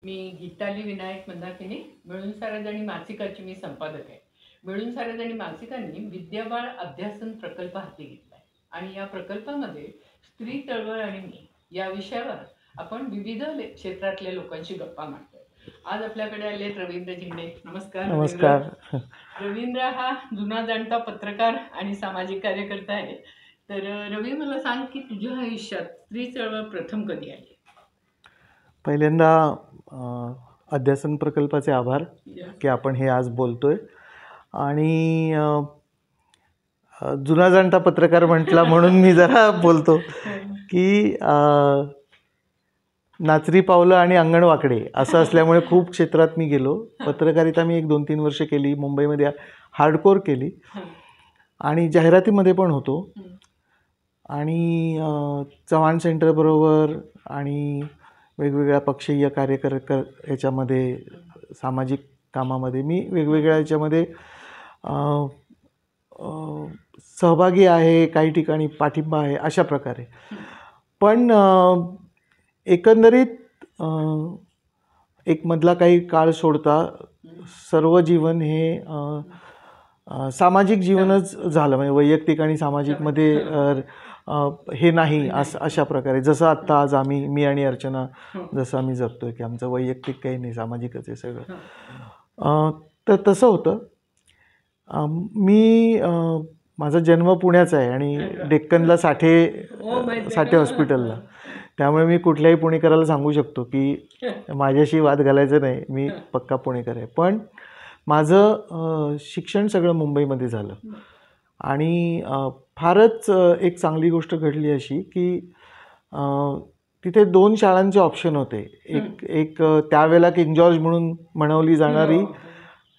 मी गीताली विनायक मंदाकिनी मिळून सारेजणी मासिकाची मी संपादक आहे. मिळून सारेजणी मासिकांनी विद्याबाळ अध्यासन प्रकल्प हाती घेतला आहे आणि या प्रकल्पामध्ये स्त्री चळवळ आणि मी या विषयावर आपण विविध क्षेत्रातल्या लोकांशी गप्पा मारतोय. आज आपल्याकडे आले रवींद्र झिंडे. नमस्कार रवींद्र. नमस्कार. रवींद्र हा जुना जाणता पत्रकार आणि सामाजिक कार्यकर्ता आहे. तर रवी, मला सांग की तुझ्या आयुष्यात स्त्री चळवळ प्रथम कधी आली? पहिल्यांदा अध्यासन प्रकल्पाचे आभार की आपण हे आज बोलतोय. आणि जुना जाणता पत्रकार म्हटला म्हणून मी जरा बोलतो की नाचरी पावलं आणि अंगण वाकडे असं असल्यामुळे खूप क्षेत्रात मी गेलो. पत्रकारिता मी 1-2-3 वर्ष केली. मुंबईमध्ये हार्डकोर केली आणि जाहिरातीमध्ये पण होतो. आणि चव्हाण सेंटरबरोबर आणि वेगवेगळ्या पक्षीय याच्यामध्ये सामाजिक कामामध्ये मी वेगवेगळ्या याच्यामध्ये सहभागी आहे. काही ठिकाणी पाठिंबा आहे अशा प्रकारे. पण एकंदरीत एक मधला काही काळ सोडता सर्व जीवन हे सामाजिक जीवनच झालं. म्हणजे वैयक्तिक आणि सामाजिकमध्ये हे नाही अशा प्रकारे. जसं आत्ता आज मी आणि अर्चना जसं आम्ही जगतोय की आमचं वैयक्तिक काही नाही, सामाजिकच आहे सगळं. तर तसं होतं. माझा जन्म पुण्याचा आहे आणि डेक्कनला साठे हॉस्पिटलला. त्यामुळे मी कुठल्याही पुणेकराला सांगू शकतो की माझ्याशी वाद घालायचं नाही, मी पक्का पुणेकर आहे. पण माझं शिक्षण सगळं मुंबईमध्ये झालं आणि फारच एक चांगली गोष्ट घडली अशी की तिथे 2 शाळांचे ऑप्शन होते. एक त्यावेळेला किंग जॉर्ज म्हणून म्हणवली जाणारी,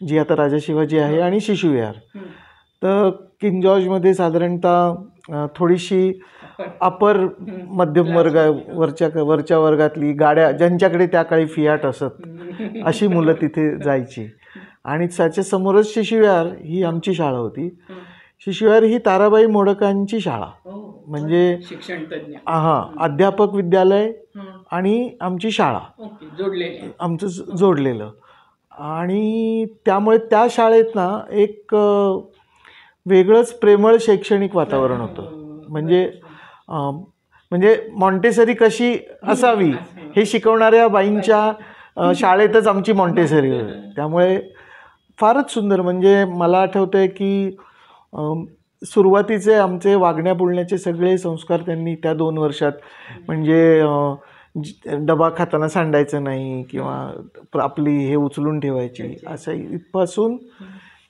जी आता राजा शिवाजी आहे, आणि शिशुविहार. तर किंग जॉर्जमध्ये साधारणतः थोडीशी अपर मध्यम वरच्या वर्गातली गाड्या, ज्यांच्याकडे त्या काळी फियाट असत, अशी मुलं तिथे जायची. आणि त्याच्यासमोरच शिशुविहार ही आमची शाळा होती. शिशुविहार ही ताराबाई मोडकांची शाळा, म्हणजे शिक्षणतज्ञ, अध्यापक विद्यालय आणि आमची शाळा आमचं जोडलेलं. आणि त्यामुळे त्या शाळेत ना एक वेगळंच प्रेमळ शैक्षणिक वातावरण होतं. म्हणजे मॉन्टेसरी कशी असावी हे शिकवणाऱ्या बाईंच्या शाळेतच आमची मॉन्टेसरी होती. त्यामुळे फारच सुंदर. म्हणजे मला आठवतं आहे की सुरुवातीचे आमचे वागण्या बोलण्याचे सगळे संस्कार त्यांनी त्या 2 वर्षात, म्हणजे डबा खाताना सांडायचं नाही किंवा आपली हे उचलून ठेवायची, असं इथपासून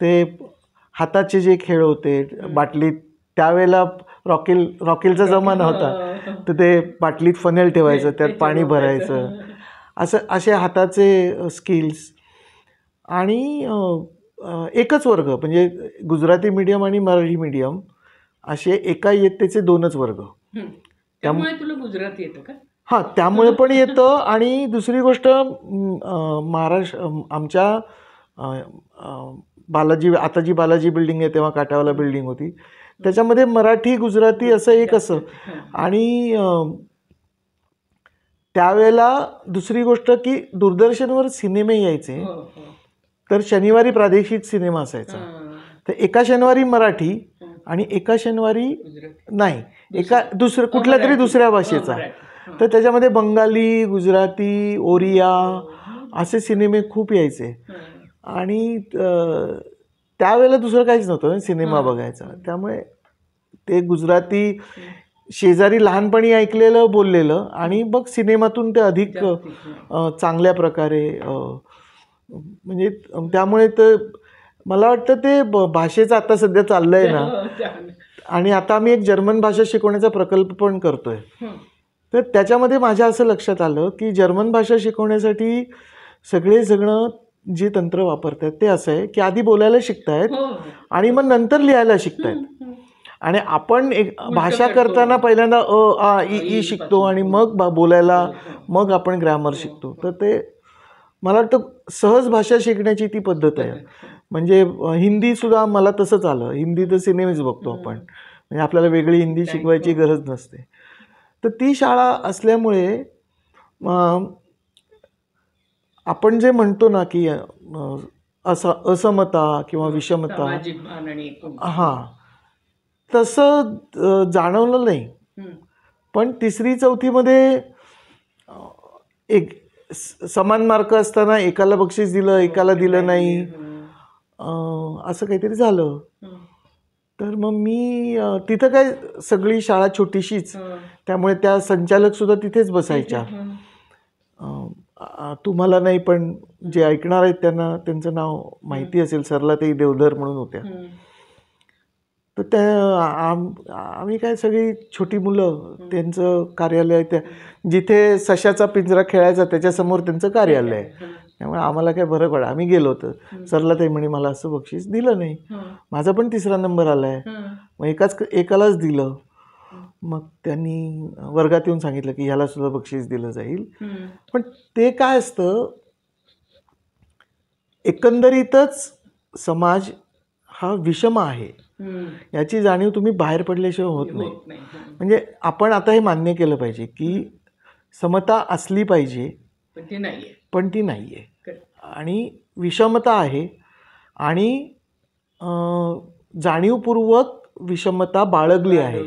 ते हाताचे जे खेळ होते, बाटलीत, त्यावेळेला रॉकेलचा जमाना होता, तर ते बाटलीत फनेल ठेवायचं, त्यात पाणी भरायचं, असे हाताचे स्किल्स. आणि एकच वर्ग, म्हणजे गुजराती मीडियम आणि मराठी मीडियम असे एका इयत्तेचे 2च वर्ग. त्यामुळे तुला गुजराती येतं का? हां, त्यामुळे पण येतं. आणि दुसरी गोष्ट, आमच्या आता जी बालाजी बिल्डिंग आहे, तेव्हा काटावाला बिल्डिंग होती, त्याच्यामध्ये मराठी गुजराती असं एक असं. आणि त्यावेळेला दुसरी गोष्ट की दूरदर्शनवर सिनेमे यायचे, तर शनिवारी प्रादेशिक सिनेमा असायचा. तर एका शनिवारी मराठी आणि एका शनिवारी नाही, कुठल्या तरी दुसऱ्या भाषेचा. तर त्याच्यामध्ये बंगाली, गुजराती, ओरिया असे सिनेमे खूप यायचे. आणि त्यावेळेला दुसरं काहीच नव्हतं सिनेमा बघायचा. त्यामुळे ते गुजराती शेजारी लहानपणी ऐकलेलं, बोललेलं, आणि मग सिनेमातून ते अधिक चांगल्या प्रकारे, म्हणजे त्यामुळे तर मला वाटतं ते भाषेचं आता सध्या चाललं आहे ना. आणि आता आम्ही एक जर्मन भाषा शिकवण्याचा प्रकल्प पण करतोय. तर त्याच्यामध्ये माझ्या असं लक्षात आलं की जर्मन भाषा शिकवण्यासाठी सगळं जे तंत्र वापरतात ते असं आहे की आधी बोलायला शिकतायत आणि मग नंतर लिहायला शिकतायत. आणि आपण एक भाषा करताना पहिल्यांदा आ इ शिकतो आणि मग बोलायला, मग आपण ग्रामर शिकतो. तर ते मला वाटतं सहज भाषा शिकण्याची ती पद्धत आहे. म्हणजे हिंदीसुद्धा मला तसंच आलं. हिंदी तर सिनेमेच बघतो आपण, म्हणजे आपल्याला वेगळी हिंदी शिकवायची गरज नसते. तर ती शाळा असल्यामुळे आपण जे म्हणतो ना की असमता किंवा विषमता, सामाजिक भान आणि हां, तसं जाणवलं नाही. पण तिसरी चौथीमध्ये एक समान मार्क असताना एकाला बक्षीस दिलं, एकाला दिलं नाही, असं काहीतरी झालं. तर मग मी तिथं काय, सगळी शाळा छोटीशीच, त्यामुळे त्या संचालक सुद्धा तिथेच बसायच्या. तुम्हाला नाही पण जे ऐकणार आहेत त्यांना त्यांचं नाव माहिती असेल, सरलाताई देवधर म्हणून होत्या. तर त्या आम्ही काय सगळी छोटी मुलं, त्यांचं कार्यालय त्या जिथे सशाचा पिंजरा खेळायचा त्याच्यासमोर त्यांचं कार्यालय आहे. त्यामुळे आम्हाला काय बरं पडलं, आम्ही गेलो होतो. सरलाताई म्हणे मला असं बक्षीस दिलं नाही. माझा पण 3रा नंबर आला आहे. मग एकालाच दिलं. मग त्यांनी वर्गात येऊन सांगितलं की ह्याला सुद्धा बक्षीस दिलं जाईल. पण ते काय असतं, एकंदरीतच समाज हा विषम आहे याची जाणीव तुम्ही बाहेर पडल्याशिवाय होत नाही. म्हणजे आपण आता हे मान्य केलं पाहिजे की समता असली पाहिजे, पण ती नाही आहे आणि विषमता आहे. आणि जाणीवपूर्वक विषमता बाळगली आहे.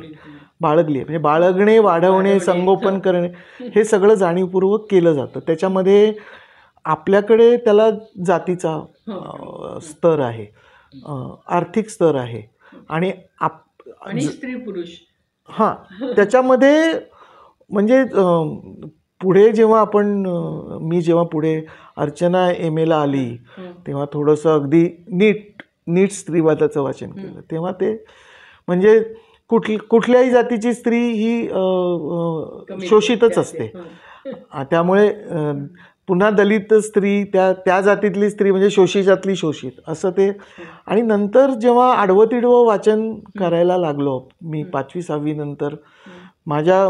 म्हणजे बाळगणे, वाढवणे, संगोपन करणे हे सगळं जाणीवपूर्वक केलं जातं. त्याच्यामध्ये आपल्याकडे त्याला जातीचा स्तर आहे, आर्थिक स्तर आहे आणि स्त्री पुरुष, हां, त्याच्यामध्ये म्हणजे पुढे जेव्हा मी जेव्हा पुढे अर्चना MA ला आली तेव्हा थोडंसं अगदी नीट स्त्रीवादाचं वाचन केलं. तेव्हा ते म्हणजे कुठल्याही जातीची स्त्री ही शोषितच असते. त्यामुळे पुन्हा दलित स्त्री, त्या जातीतली स्त्री म्हणजे शोषितातली शोषित असं ते. आणि नंतर जेव्हा आडवं तिडवं वाचन करायला लागलो मी 5वी 6वी नंतर, माझ्या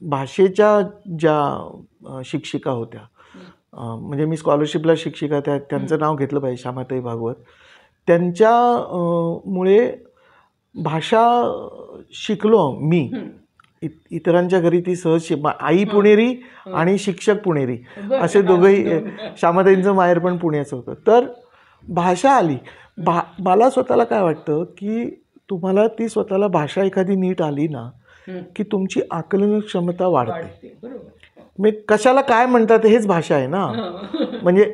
भाषेच्या ज्या शिक्षिका होत्या, म्हणजे मी स्कॉलरशिपला शिक्षिका त्यांचं नाव घेतलं पाहिजे, श्यामाताई भागवत, त्यांच्यामुळे भाषा शिकलो मी. इतरांच्या घरी ती सहज आई पुणेरी आणि शिक्षक पुणेरी असे दोघंही, श्यामाताईंचं माहेर पण पुण्याचं होतं. तर भाषा आली. मला स्वतःला काय वाटतं की तुम्हाला ती स्वतःला भाषा एखादी नीट आली ना की तुमची आकलन क्षमता वाढते. मी कशाला काय म्हणतात हेच भाषा आहे ना. म्हणजे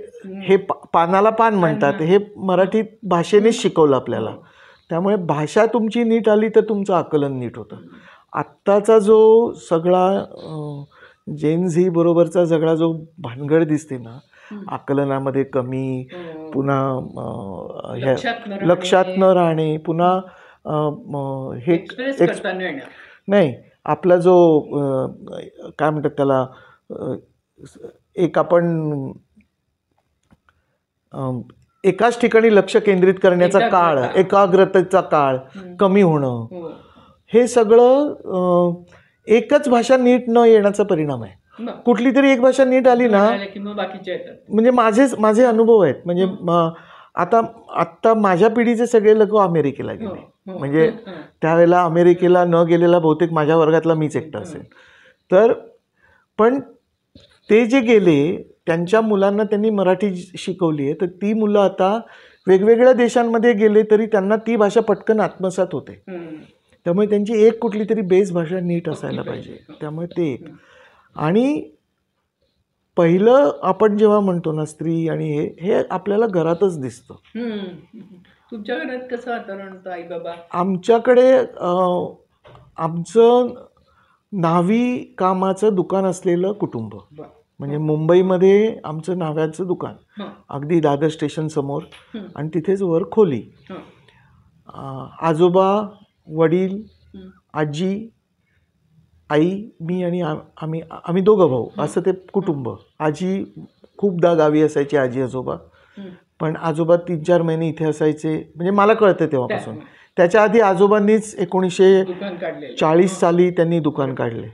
हे पानाला पान म्हणतात हे मराठी भाषेनेच शिकवलं आपल्याला. त्यामुळे भाषा तुमची नीट आली तर तुमचं आकलन नीट होतं. आत्ताचा जो सगळा जेन झी बरोबरचा सगळा जो भानगड दिसते ना, आकलनामध्ये कमी, पुन्हा लक्षात न राहणे, पुन्हा हे नाही, आपला जो काय म्हणतात त्याला, एक आपण एकाच ठिकाणी लक्ष केंद्रित करण्याचा काळ, एकाग्रतेचा काळ कमी होणं, हे सगळं एकच भाषा नीट न येण्याचा परिणाम आहे. कुठली तरी एक भाषा नीट आली ना, म्हणजे माझे अनुभव आहेत. म्हणजे आता माझ्या पिढीचे सगळे लोक अमेरिकेला गेले. म्हणजे त्यावेळेला अमेरिकेला न गेलेला बहुतेक माझ्या वर्गातला मीच एकटा असेल. तर पण ते जे गेले त्यांच्या मुलांना त्यांनी मराठी शिकवली आहे, तर ती मुलं आता वेगवेगळ्या देशांमध्ये गेले तरी त्यांना ती भाषा पटकन आत्मसात होते. त्यामुळे त्यांची एक कुठली तरी बेस भाषा नीट असायला पाहिजे. त्यामुळे ते एक. आणि पहिलं आपण जेव्हा म्हणतो ना स्त्री आणि हे आपल्याला घरातच दिसतं. तुमच्या घरात कसं वातावरण होतं आई बाबा? आमच्याकडे आमचं न्हावी कामाचं दुकान असलेलं कुटुंब. म्हणजे मुंबईमध्ये आमचं न्हाव्याचं दुकान अगदी दादर स्टेशन समोर, आणि तिथेच वर खोली. आजोबा, वडील, आजी, आई, मी आणि आम्ही 2 भाऊ असं ते कुटुंब. आजी खूपदा गावी असायची, आजी आजोबा. पण आजोबा 3-4 महिने इथे असायचे, म्हणजे मला कळतं तेव्हापासून. त्याच्या आधी आजोबांनीच 1940 साली त्यांनी दुकान काढले.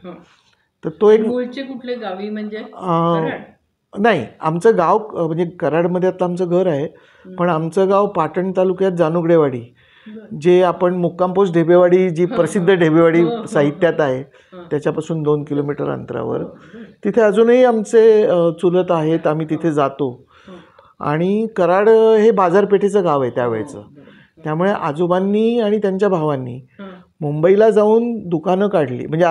तर तो एक मूळचे कुठले गावी म्हणजे नाही, आमचं गाव म्हणजे कराडमध्ये आता आमचं घर आहे, पण आमचं गाव पाटण तालुक्यात जानुगडेवाडी जे आपण मुक्काम पोस्ट ढेबेवाडी, जी प्रसिद्ध ढेबेवाडी साहित्यात आहे त्याच्यापासून 2 किलोमीटर अंतरावर. तिथे अजूनही आमचे चुलत आहेत, आम्ही तिथे जातो. आणि कराड हे बाजारपेठेचं गाव आहे त्यावेळेचं. त्यामुळे आजोबांनी आणि त्यांच्या भावांनी मुंबईला जाऊन दुकानं काढली. म्हणजे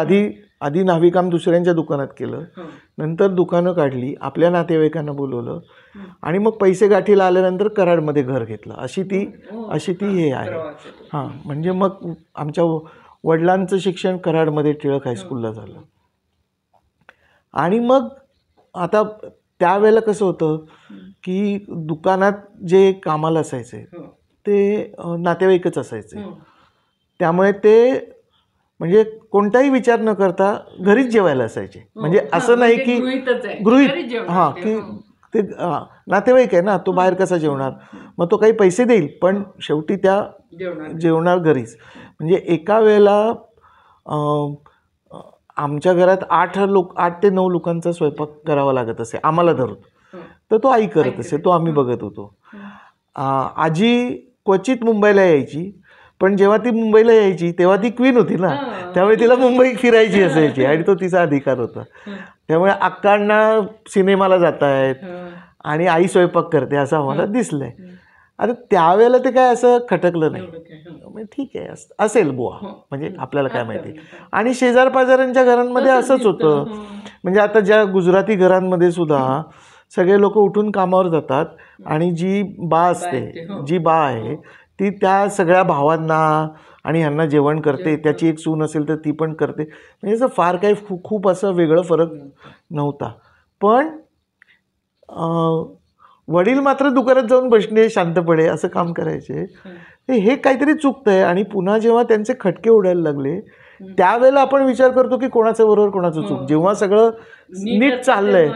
आधी न्हावीकाम दुसऱ्यांच्या दुकानात केलं, नंतर दुकानं काढली, आपल्या नातेवाईकांना बोलवलं आणि मग पैसे गाठीला आल्यानंतर कराडमध्ये घर घेतलं. अशी ती हे आहे. हां, म्हणजे मग आमच्या वडिलांचं शिक्षण कराडमध्ये टिळक हायस्कूलला झालं. आणि मग आता त्यावेळेला कसं होतं की दुकानात जे कामाला असायचे ते नातेवाईकच असायचे. त्यामुळे ते म्हणजे कोणताही विचार न करता घरीच जेवायला असायचे. म्हणजे असं नाही की गृहीत, हां, की ते नातेवाईक आहे ना, तो बाहेर कसा जेवणार, मग तो काही पैसे देईल पण शेवटी त्या जेवणार घरीच. म्हणजे एका वेळेला आमच्या घरात 8 ते 9 लोकांचा स्वयंपाक करावा लागत असे आम्हाला धरून. तर तो आई करत असे, तो आम्ही बघत होतो. आजी क्वचित मुंबईला यायची, पण जेव्हा ती मुंबईला यायची तेव्हा ती क्वीन होती ना, त्यामुळे तिला मुंबई फिरायची असायची आणि तो तिचा अधिकार होता. त्यामुळे अक्कांना सिनेमाला जात आहेत आणि आई स्वयंपाक करते असं आम्हाला दिसलंय. आता त्यावेळेला ते काय असं खटकलं नाही, म्हणजे ठीक आहे असेल बुवा, म्हणजे आपल्याला काय माहिती. आणि शेजार पाजारांच्या घरांमध्ये असंच होतं. म्हणजे आता ज्या गुजराती घरांमध्ये सुद्धा सगळे लोक उठून कामावर जातात आणि जी बा आहे ती त्या सगळ्या भावांना आणि ह्यांना जेवण करते. त्याची एक सून असेल तर ती पण करते. म्हणजे असं फार काही खूप असं वेगळं फरक नव्हता. पण वडील मात्र दुकानात जाऊन बसणे, शांतपणे असं काम करायचे. हे काहीतरी चुकतंय. आणि पुन्हा जेव्हा त्यांचे खटके उडायला लागले त्यावेळेला आपण विचार करतो की कोणाचं बरोबर कोणाचं चूक. जेव्हा सगळं नीट चाललंय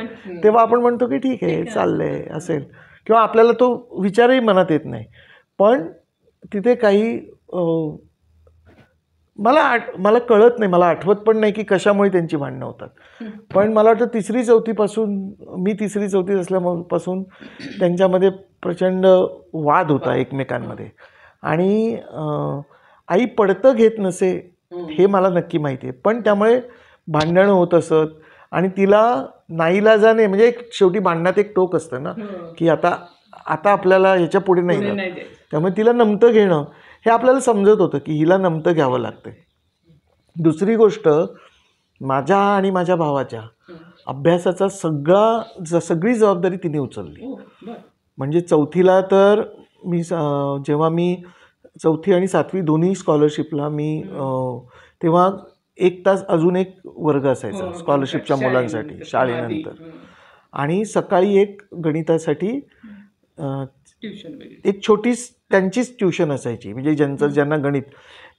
तेव्हा आपण म्हणतो की ठीक आहे चाललंय असेल, किंवा आपल्याला तो विचारही मनात येत नाही. पण तिथे काही मला कळत नाही, मला आठवत पण नाही की कशामुळे त्यांची भांडणं होतात. पण मला वाटतं 3री-4थीपासून, मी 3री-4थीत असल्यापासून त्यांच्यामध्ये प्रचंड वाद होता एकमेकांमध्ये. आणि आई पडतं घेत नसे हे मला नक्की माहिती आहे, पण त्यामुळे भांडणं होत असत. आणि तिला नाईलाजाने, म्हणजे शेवटी भांडणात एक टोक असतं ना की आता आपल्याला ह्याच्या पुढे नाही, त्यामुळे तिला नमतं घेणं हे आपल्याला समजत होतं की हिला नमतं घ्यावं लागतं. दुसरी गोष्ट, माझ्या आणि माझ्या भावाच्या अभ्यासाचा सगळी जबाबदारी तिने उचलली. म्हणजे 4थीला तर जेव्हा मी 4थी आणि 7वी दोन्ही स्कॉलरशिपला तेव्हा 1 तास अजून एक वर्ग असायचा स्कॉलरशिपच्या मुलांसाठी शाळेनंतर. आणि सकाळी एक गणितासाठी एक छोटी त्यांचीच ट्युशन असायची, म्हणजे ज्यांना गणित.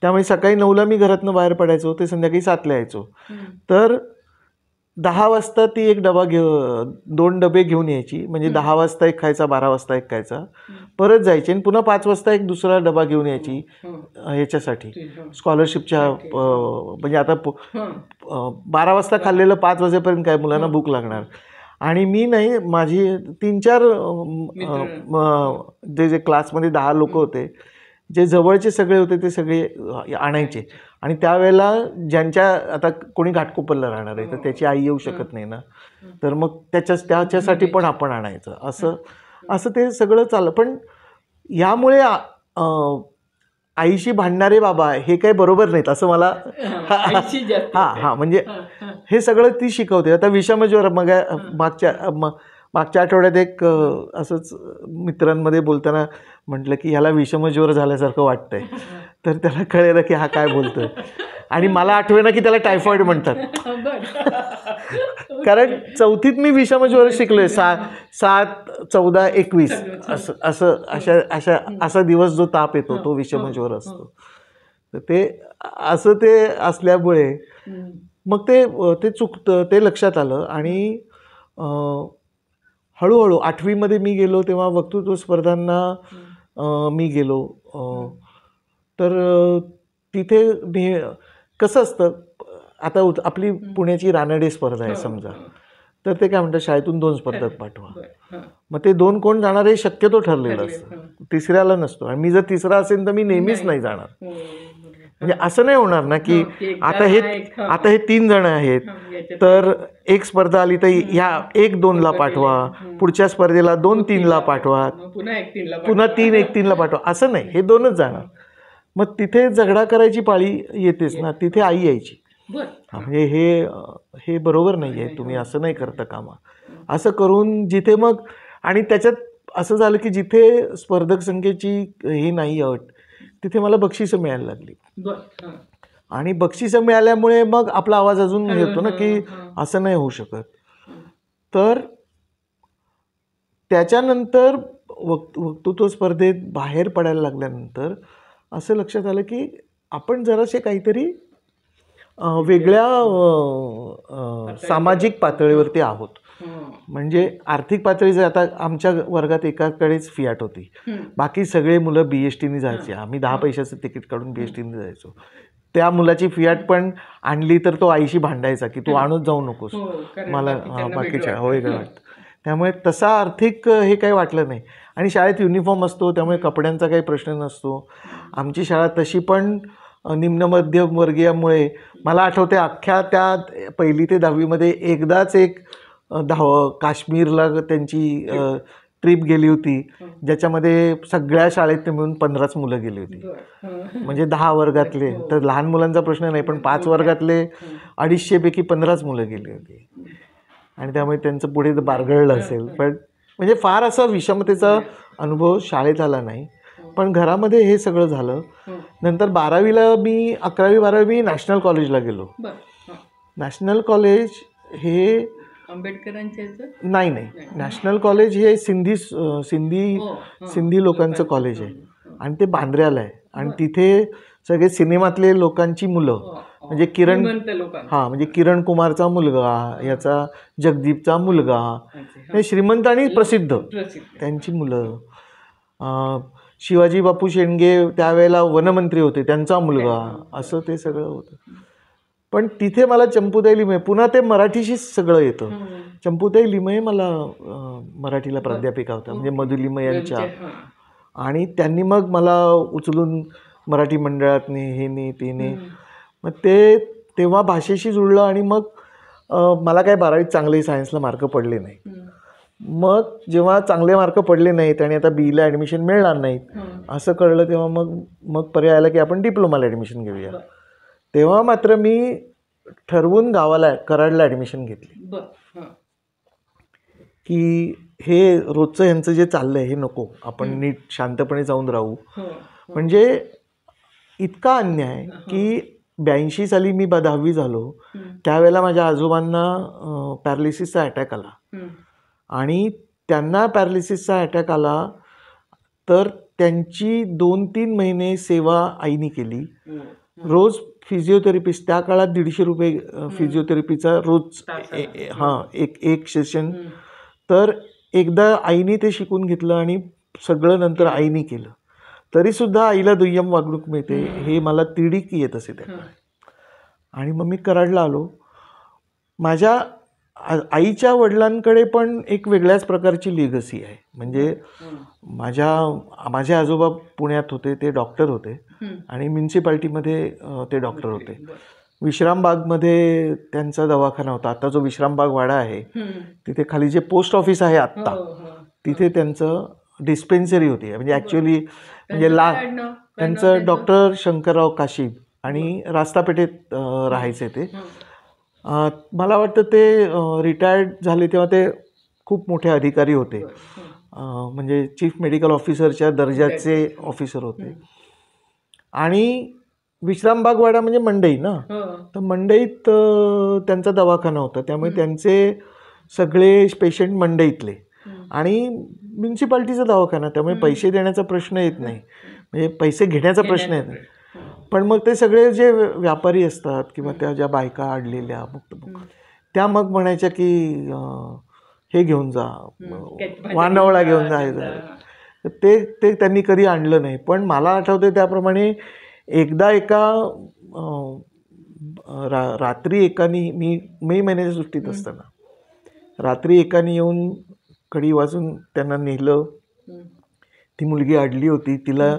त्यामुळे सकाळी 9ला मी घरातनं बाहेर पडायचो, ते संध्याकाळी 7ला यायचो. तर 10 वाजता ती एक 2 डबे घेऊन यायची. म्हणजे 10 वाजता एक खायचा, 12 वाजता एक खायचा, परत जायचे आणि पुन्हा 5 वाजता एक दुसरा डबा घेऊन यायची ह्याच्यासाठी स्कॉलरशिपच्या. म्हणजे आता 12 वाजता खाल्लेलं 5 वाजेपर्यंत काय मुलांना भूक लागणार. आणि मी नाही, माझी 3-4 जे क्लासमध्ये 10 लोक होते, जे जवळचे सगळे होते ते सगळे आणायचे. आणि त्यावेळेला ज्यांच्या, आता कोणी घाटकोपरला राहणार आहे तर त्याची आई येऊ शकत नाही ना, तर मग त्याच्यासाठी पण आपण आणायचं. असं ते सगळं चाललं. पण यामुळे आईशी भांडणारे बाबा हे काही बरोबर नाहीत असं मला म्हणजे हे सगळं ती शिकवते. आता विषमज्वर, मागच्या आठवड्यात एक असंच मित्रांमध्ये बोलताना म्हटलं की ह्याला विषमज्वर झाल्यासारखं वाटतंय. तर त्याला कळेलं की हा काय बोलतोय. आणि मला आठवेना की त्याला टायफॉइड म्हणतात. कारण 4थीत मी विषमज्वर शिकलोय. 7, 14, 21 असा दिवस जो ताप येतो तो विषमज्वर असतो. तर ते असल्यामुळे मग ते चुकतं, ते लक्षात आलं. आणि हळूहळू 8वीमध्ये मी गेलो तेव्हा वक्तृत्व स्पर्धांना मी गेलो. तर तिथे कसं असतं, आता आपली पुण्याची रानडे स्पर्धा आहे समजा, तर ते काय म्हणतात शाळेतून 2 स्पर्धक पाठवा. हां. मग ते 2 कोण जाणार हे शक्यतो ठरलेलं असतं, तिसऱ्याला नसतो. आणि मी जर तिसरा असेल तर मी नेहमीच नाही जाणार. हो, बरोबर. म्हणजे असं नाही होणार ना की हां, की आता हे 3 जण आहेत, याच्यात तर एक स्पर्धा आली तर ह्या 1-2ला पाठवा, पुढच्या स्पर्धेला 2-3ला पाठवा, पुन्हा 1-3ला पुन्हा 3-1-3ला पाठवा, असं नाही. हे 2च जाणार. मग तिथे झगडा करायची पाळी येतेच ना, तिथे आई यायची. म्हणजे हे बरोबर नाही आहे, तुम्ही असं नाही करता कामा. असं करून जिथे मग, आणि त्याच्यात असं झालं की जिथे स्पर्धक संख्येची ही नाही अट, तिथे मला बक्षिसं मिळायला लागली. आणि बक्षिसं मिळाल्यामुळे मग आपला आवाज अजून येतो ना की असं नाही होऊ शकत. तर त्याच्यानंतर वक्तृत्व स्पर्धेत बाहेर पडायला लागल्यानंतर असं लक्षात आलं की आपण जरासे काहीतरी वेगळ्या सामाजिक पातळीवरती आहोत. म्हणजे आर्थिक पातळी जर आता आमच्या वर्गात एकाकडेच फियाट होती, बाकी सगळे मुलं BSTने जायचे. आम्ही 10 पैशाचं तिकीट काढून BSTने जायचो. त्या मुलाची फियाट पण आणली तर तो आईशी भांडायचा की तू आणत जाऊ नकोस, मला बाकीच्या वेगळं वाटतं. त्यामुळे तसा आर्थिक हे काही वाटलं नाही. आणि शाळेत युनिफॉर्म असतो, त्यामुळे कपड्यांचा काही प्रश्न नसतो. आमची शाळा तशी पण निम्न मध्यमवर्गीयामुळे मला आठवते अख्ख्या त्या 1ली ते 10वीमध्ये एकदाच एक काश्मीरला त्यांची ट्रिप गेली होती, ज्याच्यामध्ये सगळ्या शाळेत मिळून 15च मुलं गेली होती. म्हणजे 10 वर्गातले, तर लहान मुलांचा प्रश्न नाही, पण 5 वर्गातले 250 पैकी 15च मुलं गेली होती. आणि त्यामुळे त्यांचं पुढे बारगळलं असेल. पण म्हणजे फार असा विषमतेचा अनुभव शाळेत आला नाही, पण घरामध्ये हे सगळं झालं. नंतर 11वीला मी 11वी-12वी मी नॅशनल कॉलेजला गेलो. नॅशनल कॉलेज हे आंबेडकरांचे नाही, नॅशनल कॉलेज हे सिंधी लोकांचं कॉलेज आहे आणि ते बांद्र्याला आहे. आणि तिथे सगळे सिनेमातले लोकांची मुलं, म्हणजे म्हणजे किरण कुमारचा मुलगा, याचा जगदीपचा मुलगा, हे श्रीमंत आणि प्रसिद्ध त्यांची मुलं, शिवाजी बापू शेंडगे त्यावेळेला वनमंत्री होते त्यांचा मुलगा, असं ते सगळं होतं. पण तिथे मला चंपूताई लिमये, पुन्हा ते मराठीशीच सगळं येतं. चंपूताई लिमये मला मराठीला प्राध्यापिका होत्या, म्हणजे मधु लिमये यांच्या. आणि त्यांनी मग मला उचलून मराठी मंडळात हे ते मग ते तेव्हा भाषेशी जुळलं. आणि मग मला काय 12वीत चांगले सायन्सला मार्क पडले नाही. मग जेव्हा चांगले मार्क पडले नाहीत आणि आता BEला ॲडमिशन मिळणार नाहीत असं कळलं, तेव्हा मग पर्याय आला की आपण डिप्लोमाला ॲडमिशन घेऊया. तेव्हा मात्र मी ठरवून गावाला कराडला ॲडमिशन घेतली की हे रोजचं ह्यांचं जे चाललं आहे हे नको, आपण नीट शांतपणे जाऊन राहू. म्हणजे इतका अन्याय की 82 साली मी 10वी झालो, त्यावेळेला माझ्या आजोबांना पॅरालिसिसचा अटॅक आला. आणि त्यांना पॅरालिसिसचा अटॅक आला तर त्यांची 2-3 महिने सेवा आईनी केली. रोज फिजिओथेरपिस्ट, त्या काळात 150 रुपये फिजिओथेरपीचा रोज, एक सेशन. तर एकदा आईनी ते शिकून घेतलं आणि सगळं नंतर आईनी केलं. तरीसुद्धा आईला दुय्यम वागणूक मिळते हे मला तिडीक येत असे त्या. आणि मग मी कराडला आलो. माझ्या आईच्या वडिलांकडे पण एक वेगळ्याच प्रकारची लिगसी आहे. म्हणजे माझे आजोबा पुण्यात होते, ते डॉक्टर होते आणि म्युन्सिपाल्टीमध्ये ते डॉक्टर होते. विश्रामबागमध्ये त्यांचा दवाखाना होता. आता जो विश्रामबाग वाडा आहे तिथे खाली जे पोस्ट ऑफिस आहे आत्ता, तिथे त्यांचं डिस्पेन्सरी होती. म्हणजे ॲक्च्युली म्हणजे त्यांचं डॉक्टर शंकरराव काशीद आणि रास्तापेठेत राहायचे ते. मला वाटतं ते रिटायर्ड झाले तेव्हा ते खूप मोठे अधिकारी होते, म्हणजे चीफ मेडिकल ऑफिसरच्या दर्जाचे ऑफिसर होते. आणि विश्रामबाग वाडा म्हणजे मंडई ना, तर मंडईत त्यांचा दवाखाना होता. त्यामुळे त्यांचे सगळे पेशंट मंडईतले आणि म्युन्सिपाल्टीचा दवाखाना, त्यामुळे पैसे देण्याचा प्रश्न येत नाही, म्हणजे पैसे घेण्याचा प्रश्न येत नाही. पण मग ते सगळे जे व्यापारी असतात किंवा त्या ज्या बायका अडलेल्या मुक्त, त्या मग म्हणायच्या की हे घेऊन जा, वानवळा घेऊन जायचं. ते त्यांनी कधी आणलं नाही. पण मला आठवते त्याप्रमाणे एकदा एका रात्री एकानी, मी मे महिन्याच्या सुट्टीत असताना रात्री एकाने येऊन कडी वाजून त्यांना नेलं. ती मुलगी अडली होती, तिला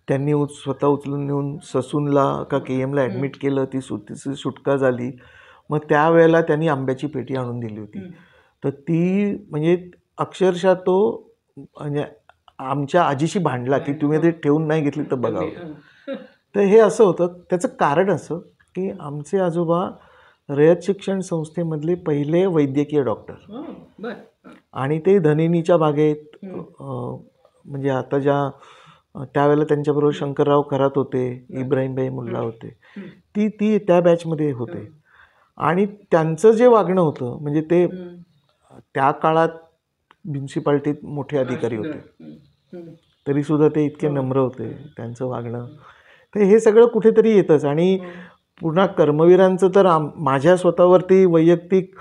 त्यांनी स्वतः उचलून नेऊन ससूनला का KMला ॲडमिट केलं. तिची सुटका झाली. मग त्यावेळेला त्यांनी आंब्याची पेटी आणून दिली होती. तर ती म्हणजे अक्षरशः तो म्हणजे आमच्या आजीशी भांडला की तुम्ही ते ठेवून नाही घेतली तर बघावं. तर हे असं होतं. त्याचं कारण असं की आमचे आजोबा रयत शिक्षण संस्थेमधले पहिले वैद्यकीय डॉक्टर आणि ते धनिनीच्या बागेत म्हणजे आता ज्या त्यावेळेला त्यांच्याबरोबर शंकरराव खरात होते, इब्राहिमभाई मुल्ला होते, ती त्या बॅचमध्ये होते. आणि त्यांचं जे वागणं होतं म्हणजे ते त्या काळात म्युन्सिपाल्टीत मोठे अधिकारी होते तरीसुद्धा ते इतके नम्र होते त्यांचं वागणं. तर हे सगळं कुठेतरी येतंच. आणि पुन्हा कर्मवीरांचं तर माझ्या स्वतःवरती वैयक्तिक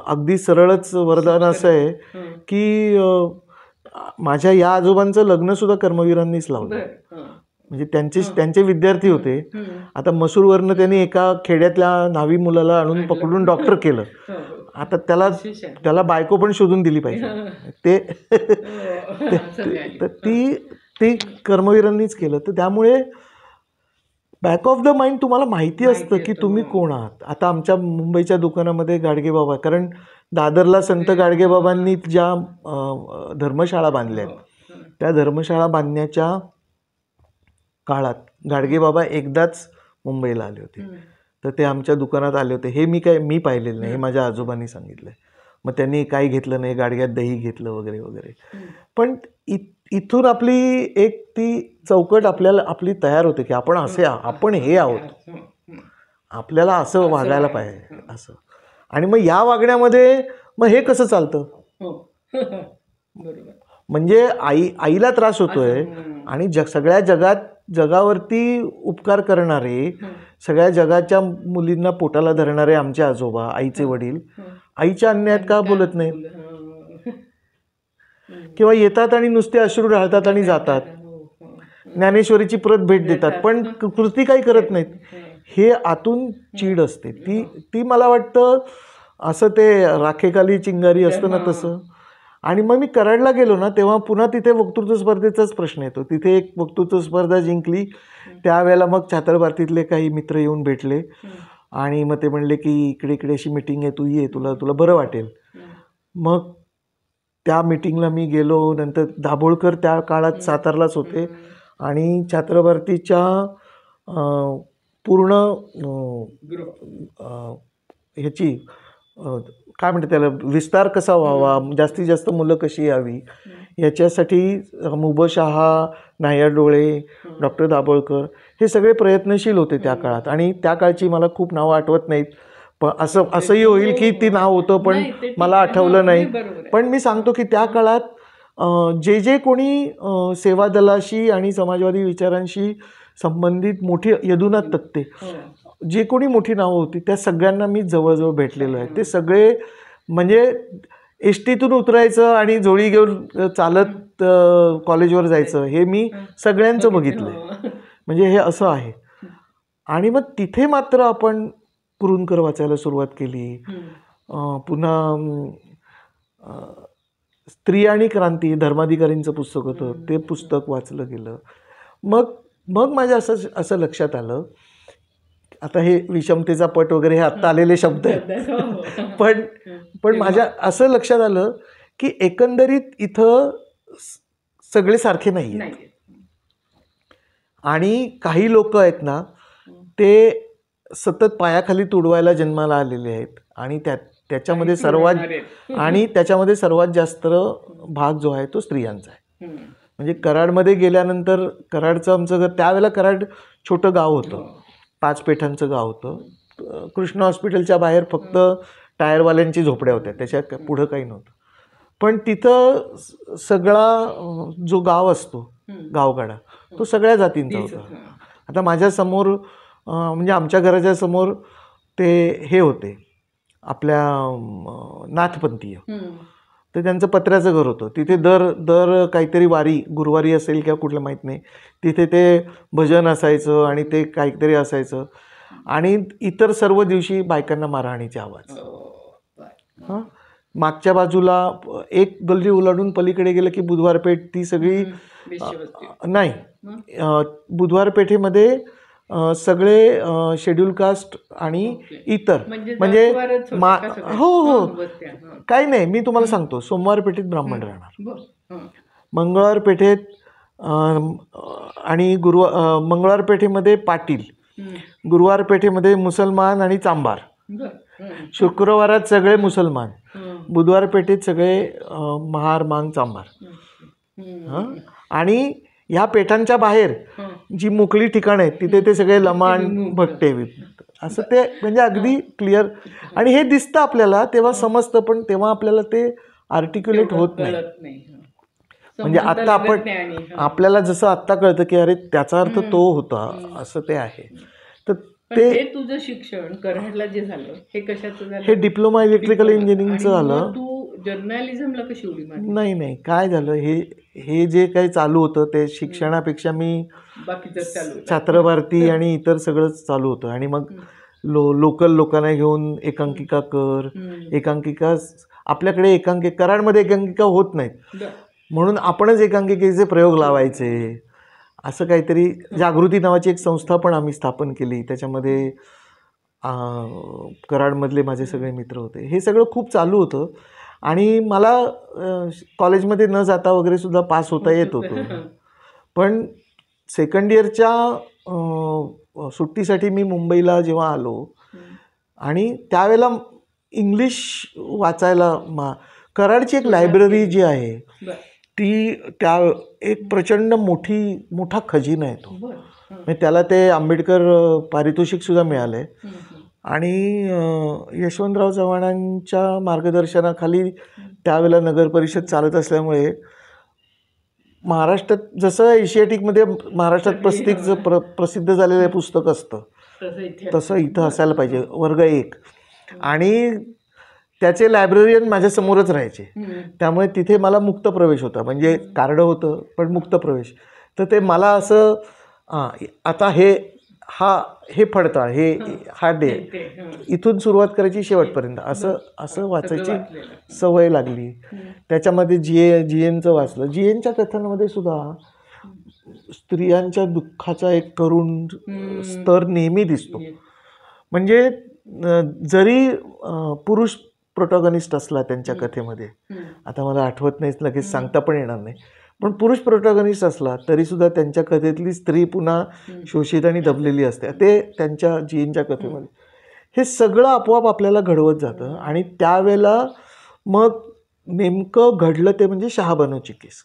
अगदी सरळच वरदान असं आहे की माझ्या या आजोबांचं लग्नसुद्धा कर्मवीरांनीच लावलं. म्हणजे त्यांचे विद्यार्थी होते. आता मसूरवरनं त्यांनी एका खेड्यातल्या न्हावी मुलाला आणून पकडून डॉक्टर केलं. आता त्याला बायको पण शोधून दिली पाहिजे. तर ती कर्मवीरांनीच केलं. तर त्यामुळे बॅक ऑफ द माइंड तुम्हाला माहिती असतं की तुम्ही कोण आहात. आता आमच्या मुंबईच्या दुकानामध्ये गाडगेबाबा, कारण दादरला संत गाडगेबाबांनी ज्या धर्मशाळा बांधल्या त्या धर्मशाळा बांधण्याच्या काळात गाडगेबाबा एकदाच मुंबईला आले होते. तर ते आमच्या दुकानात आले होते. हे मी पाहिलेलं नाही, हे माझ्या आजोबांनी सांगितलं. मग त्यांनी काही घेतलं नाही, गाडग्यात दही घेतलं वगैरे वगैरे. पण इथून आपली एक ती चौकट आपली तयार होते की आपण आपण हे आहोत, आपल्याला असं वागायला पाहिजे असं. आणि मग या वागण्यामध्ये मग हे कसं चालतं. म्हणजे आईला त्रास होतोय आणि सगळ्या जगावरती उपकार करणारे, सगळ्या जगाच्या मुलींना पोटाला धरणारे आमचे आजोबा, आईचे वडील आईच्या अन्यायात का बोलत नाहीत. किंवा येतात आणि नुसते अश्रू ढाळतात आणि जातात, ज्ञानेश्वरीची प्रत भेट देतात, पण कृती काही करत नाहीत. हे आतून चीड असते. ती मला वाटतं असं ते राखेखाली चिंगारी असतं ना तसं. आणि मग मी कराडला गेलो ना तेव्हा पुन्हा तिथे वक्तृत्व स्पर्धेचाच प्रश्न येतो. तिथे एक वक्तृत्व स्पर्धा जिंकली. त्यावेळेला मग छात्र भारतीतले काही मित्र येऊन भेटले आणि मग ते म्हणले की इकडे अशी मीटिंग आहे, तू ये, तुला बरं वाटेल. मग त्या मीटिंगला मी गेलो. नंतर दाभोळकर त्या काळात सातारलाच होते आणि छात्र भारतीच्या पूर्ण ह्याची काय म्हणते त्याला विस्तार कसा व्हावा, जास्तीत जास्त मुलं कशी यावी याच्यासाठी मुबशहा, नायर डोळे, डॉक्टर दाभोळकर हे सगळे प्रयत्नशील होते त्या काळात. आणि त्या काळची मला खूप नावं आठवत नाहीत, पण असंही होईल की ती नाव होतं पण मला आठवलं नाही. पण मी सांगतो की त्या काळात जे कोणी सेवा दलाशी आणि समाजवादी विचारांशी संबंधित मोठी यदुनाथ तक्ते जे कोणी मोठी नावं होती त्या सगळ्यांना मी जवळजवळ भेटलेलो आहे. ते सगळे म्हणजे एसटीतून उतरायचं आणि झोळी घेऊन चालत कॉलेजवर जायचं हे मी सगळ्यांचं बघितलं आहे. म्हणजे हे असं आहे. आणि मग तिथे मात्र आपण कुरूंकर वाचायला सुरुवात केली. पुन्हा स्त्री आणि क्रांती धर्माधिकारींचं पुस्तक होतं, ते पुस्तक वाचलं गेलं. मग माझ्या असं लक्षात आलं, आता हे विषमतेचा पट वगैरे हे आत्ता आलेले शब्द आहेत, पण माझ्या असं लक्षात आलं की एकंदरीत इथं सगळे सारखे नाही आहेत. आणि काही लोक आहेत ना ते सतत पायाखाली तुडवायला जन्माला आलेले आहेत आणि त्याच्यामध्ये सर्वात जास्त भाग जो आहे तो स्त्रियांचा आहे. म्हणजे कराडमध्ये गेल्यानंतर, कराडचं आमचं घर त्यावेळेला कराड छोटं गाव होतं, 5 पेठांचं गाव होतं. कृष्ण हॉस्पिटलच्या बाहेर फक्त टायरवाल्यांची झोपड्या होत्या, त्याच्या पुढं काही नव्हतं. पण तिथं सगळा जो गाव असतो गावगाडा तो सगळ्या जातींचा होता. आता माझ्यासमोर म्हणजे आमच्या घराच्या समोर ते हे होते आपल्या नाथपंथीय, तर त्यांचं पत्र्याचं घर होतं. तिथे दर काहीतरी वारी, गुरुवारी असेल किंवा कुठलं माहीत नाही, तिथे ते भजन असायचं आणि ते काहीतरी असायचं. आणि इतर सर्व दिवशी बायकांना मारहाणीचे आवाज. हां, मागच्या बाजूला एक गल्ली ओलांडून पलीकडे गेलं की बुधवार पेठ, ती सगळी नाही, बुधवार पेठेमध्ये सगळे शेड्यूल कास्ट आणि इतर, म्हणजे हो हो काही नाही, मी तुम्हाला सांगतो. सोमवार पेठेत ब्राह्मण राहणार, मंगळवार पेठेत आणि मंगळवार पेठेमध्ये पाटील, गुरुवार पेठेमध्ये मुसलमान आणि चांभार, शुक्रवारात सगळे मुसलमान, बुधवार पेठेत सगळे महार मांग चांभार. आणि ह्या पेठांच्या बाहेर जी मोकळी ठिकाणं आहेत तिथे ते सगळे लमाण भट्टे, असं ते म्हणजे अगदी क्लिअर. आणि हे दिसतं आपल्याला तेव्हा समजतं, पण तेव्हा आपल्याला ते आर्टिक्युलेट होत नाही. म्हणजे आत्ता आपल्याला जसं आत्ता कळतं की अरे त्याचा अर्थ तो होता, असं ते आहे. तर ते तुझं शिक्षण कराडला जे झालं हे कशाचं झालं? हे डिप्लोमा इलेक्ट्रिकल इंजिनिअरिंगचं झालं. तू जर्नलिझमला कशी उडी मारली? नाही काय झालं, हे जे काही चालू होतं ते शिक्षणापेक्षा मी छात्रभारती आणि इतर सगळंच चालू होतं. आणि मग लोकल लोकांना घेऊन एकांकिका कर, एकांकिका आपल्याकडे कराडमध्ये एकांकिका होत नाहीत म्हणून आपणच एकांकिकेचे प्रयोग लावायचे. असं काहीतरी जागृती नावाची एक संस्था पण आम्ही स्थापन केली. त्याच्यामध्ये कराडमधले माझे सगळे मित्र होते. हे सगळं खूप चालू होतं आणि मला कॉलेजमध्ये न जाता वगैरे सुद्धा पास होता येत होतं. पण सेकंड इयरच्या सुट्टीसाठी मी मुंबईला जेव्हा आलो आणि त्यावेळेला इंग्लिश वाचायला कराडची एक लायब्ररी जी आहे ती एक प्रचंड मोठा खजिना आहे तो. म्हणजे त्याला ते आंबेडकर पारितोषिकसुद्धा मिळालं आहे. आणि यशवंतराव चव्हाणांच्या मार्गदर्शनाखाली त्यावेळेला नगर परिषद चालत असल्यामुळे महाराष्ट्रात जसं एशियाटिकमध्ये महाराष्ट्रात प्रसिद्ध झालेलं पुस्तक असतं तसं इथं असायला पाहिजे, वर्ग 1. आणि त्याचे लायब्ररियन माझ्यासमोरच राहायचे, त्यामुळे तिथे मला मुक्त प्रवेश होता. म्हणजे कार्ड होतं पण मुक्त प्रवेश. तर ते मला असं आता हे फडताळ, हा डे इथून सुरुवात करायची शेवटपर्यंत असं वाचायची सवय लागली. त्याच्यामध्ये जीएनचं वाचलं. जीएनच्या कथांमध्ये सुद्धा स्त्रियांच्या दुःखाचा एक करुण स्तर नेहमी दिसतो. म्हणजे जरी पुरुष प्रोटॅगनिस्ट असला त्यांच्या कथेमध्ये, आता मला आठवत नाही, लगेच सांगता पण येणार नाही, पण पुरुष प्रोटॅगनिस्ट असला तरीसुद्धा त्यांच्या कथेतली स्त्री पुन्हा शोषित आणि दबलेली असते. ते त्यांच्या जीएनच्या कथेमध्ये हे सगळं आपोआप आपल्याला घडवत जातं. आणि त्यावेळेला मग नेमकं घडलं ते म्हणजे शहाबानोची केस.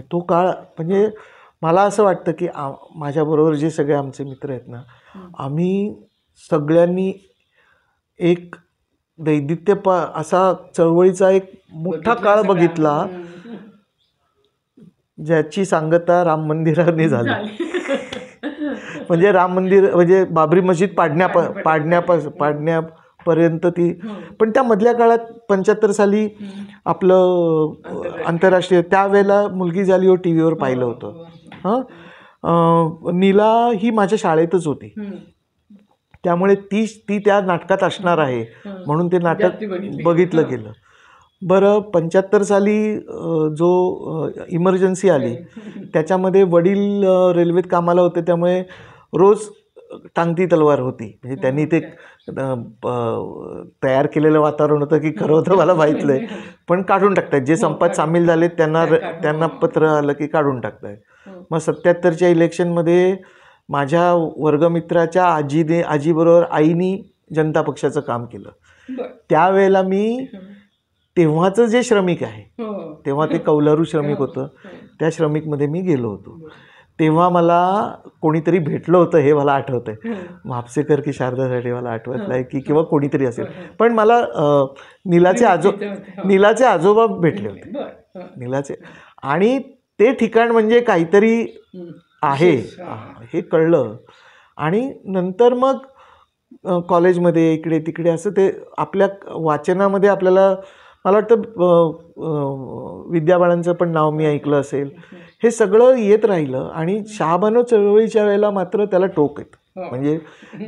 तो काळ म्हणजे मला असं वाटतं की माझ्याबरोबर जे सगळे आमचे मित्र आहेत ना, आम्ही सगळ्यांनी एक असा चळवळीचा एक मोठा काळ बघितला ज्याची सांगता राम मंदिराने झाली. म्हणजे राम मंदिर म्हणजे बाबरी मस्जिद पाडण्यापर्यंत ती. पण त्या मधल्या काळात 75 साली आपलं आंतरराष्ट्रीय त्यावेळेला मुलगी झाली हो, टी व्हीवर पाहिलं होतं. नीला ही माझ्या शाळेतच होती, त्यामुळे ती त्या नाटकात असणार आहे म्हणून ते नाटक बघितलं गेलं. बरं, 75 साली जो इमर्जन्सी आली त्याच्यामध्ये वडील रेल्वेत कामाला होते, त्यामुळे रोज टांगती तलवार होती. म्हणजे त्यांनी ते तयार केलेलं वातावरण होतं की खरं होतं मला माहीत नाही, पण काढून टाकतायत. जे संपात सामील झाले त्यांना पत्र आलं की काढून टाकतायत. मग 77च्या इलेक्शनमध्ये माझ्या वर्गमित्राच्या आजीबरोबर आईनी जनता पक्षाचं काम केलं. त्यावेळेला मी तेव्हाचं जे श्रमिक आहे, तेव्हा ते कौलारू श्रमिक होतं, त्या श्रमिकमध्ये मी गेलो होतो. तेव्हा मला कोणीतरी भेटलं होतं हे मला आठवतं आहे. म्हापसेकर की शारदा साठे मला आठवत नाही की किंवा कोणीतरी असेल, पण मला नीलाचे आजोबा भेटले होते. नीलाचे, आणि ते ठिकाण म्हणजे काहीतरी आहे हे कळलं. आणि नंतर मग कॉलेजमध्ये इकडे तिकडे असं ते आपल्या वाचनामध्ये आपल्याला, मला वाटतं विद्याबाळांचं पण नाव मी ऐकलं असेल. हे सगळं येत राहिलं. आणि शहाबानो चळवळीच्या वेळेला मात्र त्याला टोक येतं. म्हणजे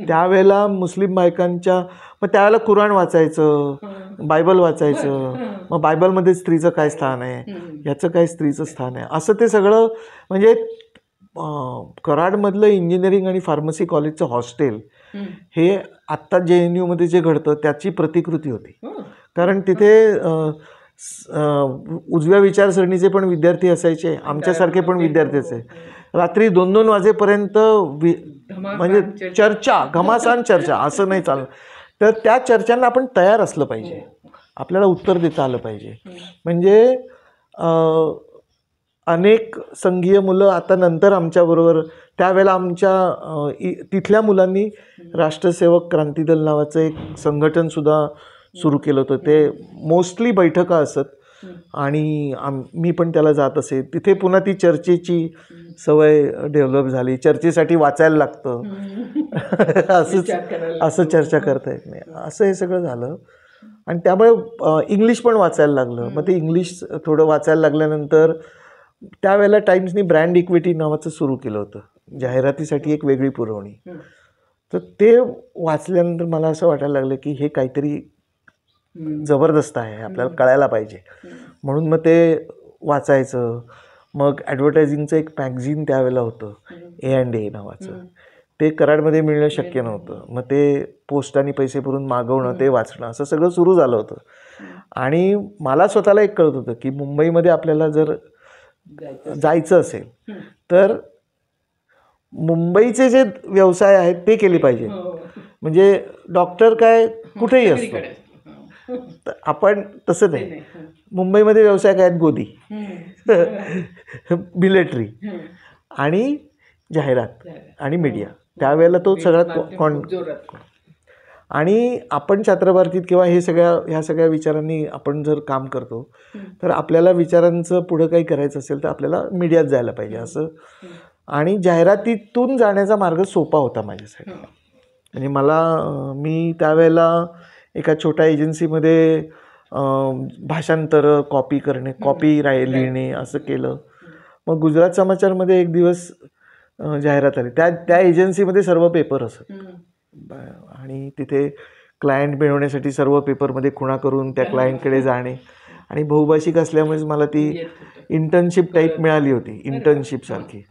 त्यावेळेला मुस्लिम बायकांच्या, मग त्यावेळेला कुराण वाचायचं, बायबल वाचायचं, मग बायबलमध्ये स्त्रीचं काय स्थान आहे, ह्याचं काय स्त्रीचं स्थान आहे, असं ते सगळं. म्हणजे कराडमधलं इंजिनिअरिंग आणि फार्मसी कॉलेजचं हॉस्टेल हे आत्ता JNU मध्ये जे घडतं त्याची प्रतिकृती होती. कारण तिथे उजव्या विचारसरणीचे पण विद्यार्थी असायचे, आमच्यासारखे पण विद्यार्थी असायचे. रात्री 2-2 वाजेपर्यंत म्हणजे चर्चा, घमासान चर्चा, असं नाही चाललं. तर त्या चर्चांना आपण तयार असलं पाहिजे, आपल्याला उत्तर देता आलं पाहिजे. म्हणजे अनेक संघीय मुलं आता नंतर आमच्याबरोबर, त्यावेळेला आमच्या तिथल्या मुलांनी राष्ट्रसेवक क्रांती दल नावाचं एक संघटनसुद्धा सुरू केलं होतं. ते मोस्टली बैठका असत आणि मी पण त्याला जात असे. तिथे पुन्हा ती चर्चेची सवय डेव्हलप झाली. चर्चेसाठी वाचायला लागतं, असं चर्चा करता येत नाही, असं हे सगळं झालं. आणि त्यामुळे इंग्लिश पण वाचायला लागलं. मग ते इंग्लिश थोडं वाचायला लागल्यानंतर त्यावेळेला टाइम्सनी ब्रँड इक्विटी नावाचं सुरू केलं होतं, जाहिरातीसाठी एक वेगळी पुरवणी. तर ते वाचल्यानंतर मला असं वाटायला लागलं की हे काहीतरी जबरदस्त आहे, आपल्याला कळायला पाहिजे. म्हणून मग ते वाचायचं. मग ॲडव्हर्टायझिंगचं एक मॅगझिन त्यावेळेला होतं, A&A नावाचं. ते कराडमध्ये मिळणं शक्य नव्हतं. मग ते पोस्टाने पैसे भरून मागवणं, ते वाचणं, असं सगळं सुरू झालं होतं. आणि मला स्वतःला एक कळत होतं की मुंबईमध्ये आपल्याला जर जायचं असेल तर मुंबईचे जे व्यवसाय आहेत ते केले पाहिजे. म्हणजे डॉक्टर काय कुठेही असतो, तर आपण तसं नाही. मुंबईमध्ये व्यवसाय काय आहेत, गोदी, मिलिटरी आणि जाहिरात आणि मीडिया. त्यावेळेला तो सगळा आणि आपण छात्रभारतीत किंवा ह्या सगळ्या विचारांनी आपण जर काम करतो तर आपल्याला विचारांचं पुढं काही करायचं असेल तर आपल्याला मीडियात जायला पाहिजे असं. आणि जाहिरातीतून जाण्याचा मार्ग सोपा होता माझ्यासाठी. म्हणजे मी त्यावेळेला एका छोट्या एजन्सीमध्ये भाषांतर, कॉपी करणे, लिहिणे असं केलं. मग गुजरात समाचारमध्ये एक दिवस जाहिरात आली. त्या एजन्सीमध्ये सर्व पेपर असत आणि तिथे क्लायंट मिळवण्यासाठी सर्व पेपरमध्ये खुणा करून त्या क्लायंटकडे जाणे. आणि बहुभाषिक असल्यामुळेच मला ती इंटर्नशिप टाईप मिळाली होती, इंटर्नशिपसारखी.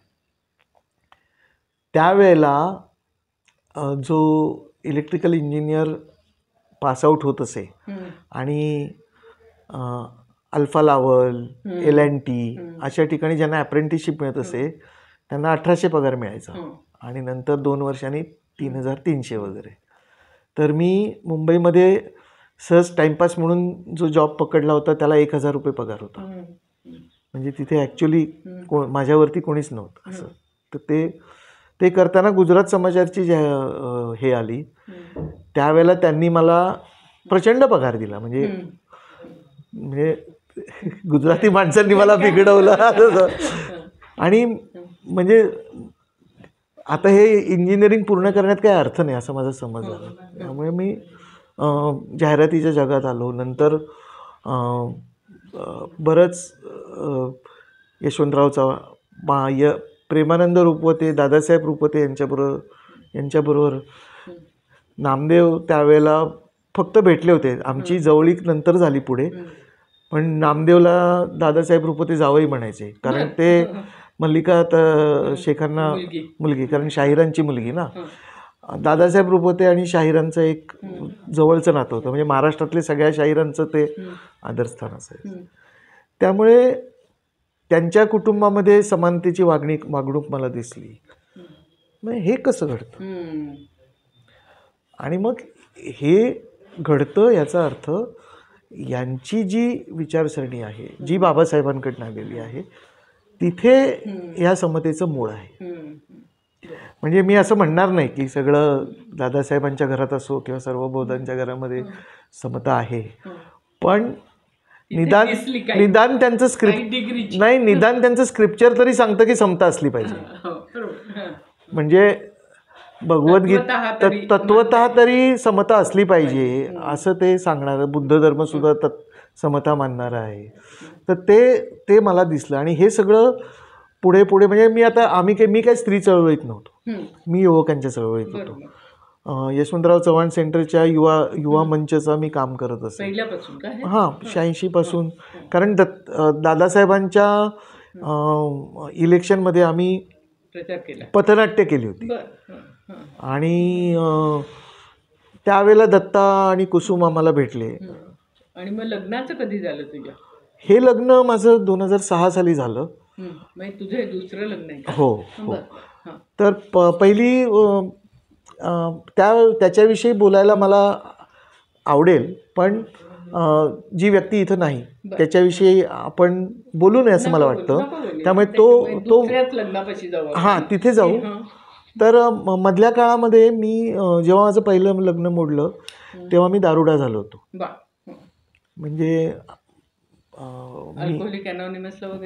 त्यावेळेला जो इलेक्ट्रिकल इंजिनियर पासआउट होत असे आणि अल्फा लावल, L&T अशा ठिकाणी ज्यांना अप्रेंटिसशिप मिळत असे त्यांना 1800 पगार मिळायचा आणि नंतर 2 वर्षांनी 3300 वगैरे. तर मी मुंबईमध्ये सहज टाईमपास म्हणून जो जॉब पकडला होता त्याला 1000 रुपये पगार होता. म्हणजे तिथे ॲक्च्युली माझ्यावरती कोणीच नव्हतं असं. तर ते करताना गुजरात समाचारची हे आली. त्यावेळेला त्यांनी मला प्रचंड पगार दिला. म्हणजे गुजराती माणसांनी मला बिघडवलं. आणि म्हणजे आता हे इंजिनिअरिंग पूर्ण करण्यात काही अर्थ नाही असं माझा समज झाला. त्यामुळे मी जाहिरातीच्या जगात आलो. नंतर बरंच यशवंतराव चव्हाण, प्रेमानंद रुपवते, दादासाहेब रुपवते यांच्याबरोबर नामदेव त्यावेळेला फक्त भेटले होते. आमची जवळीक नंतर झाली पुढे. पण नामदेवला दादासाहेब रुपवते जावई म्हणायचे, कारण ते मल्लिका शेखांना मुलगी, कारण शाहिरांची मुलगी ना. दादासाहेब रुपवते आणि शाहिरांचं एक जवळचं नातं होतं. म्हणजे महाराष्ट्रातले सगळ्या शाहिरांचं ते आदरस्थान असायचं. त्यामुळे त्यांच्या कुटुंबामध्ये समानतेची वागणूक मला दिसली. मग हे कसं घडतं आणि मग हे घडतं याचा अर्थ यांची जी विचारसरणी आहे, जी बाबासाहेबांकडून आलेली आहे, तिथे ह्या समतेचं मूळ आहे. म्हणजे मी असं म्हणणार नाही की सगळं दादासाहेबांच्या घरात असो किंवा सर्व बौद्धांच्या घरामध्ये समता आहे, पण निदान त्यांचं स्क्रिप्चर तरी सांगतं की समता असली पाहिजे. म्हणजे भगवद्गीता तत्वतः तरी समता असली पाहिजे असं ते सांगणारं. बुद्ध धर्म सुद्धा समता मानणारा आहे. तर ते मला दिसलं. आणि हे सगळं पुढे पुढे म्हणजे मी काय स्त्री चळवळीत नव्हतो, मी युवकांच्या चळवळीत होतो. यशवंतराव चव्हाण सेंटरच्या युवा मंचचा मी काम करत असे पहिल्यापासून का? हां, 86 पासून. कारण दादासाहेबांच्या इलेक्शनमध्ये आम्ही प्रचार केला, पथनाट्य केली होती. आणि त्यावेळेला दत्ता आणि कुसुम आम्हाला भेटले. आणि मग लग्नाचं कधी झालं तुझ्या? हे लग्न माझं 2006 साली झालं. तुझं हे दुसरं लग्न आहे? हो. तर पहिली त्याच्याविषयी बोलायला मला आवडेल, पण जी व्यक्ती इथं नाही त्याच्याविषयी आपण बोलू नये असं मला वाटतं. त्यामुळे तो लग्नापाशी जाऊ, हां तिथे जाऊ. तर मधल्या काळामध्ये मी जेव्हा माझं पहिलं लग्न मोडलं तेव्हा मी दारुडा झालो होतो. म्हणजे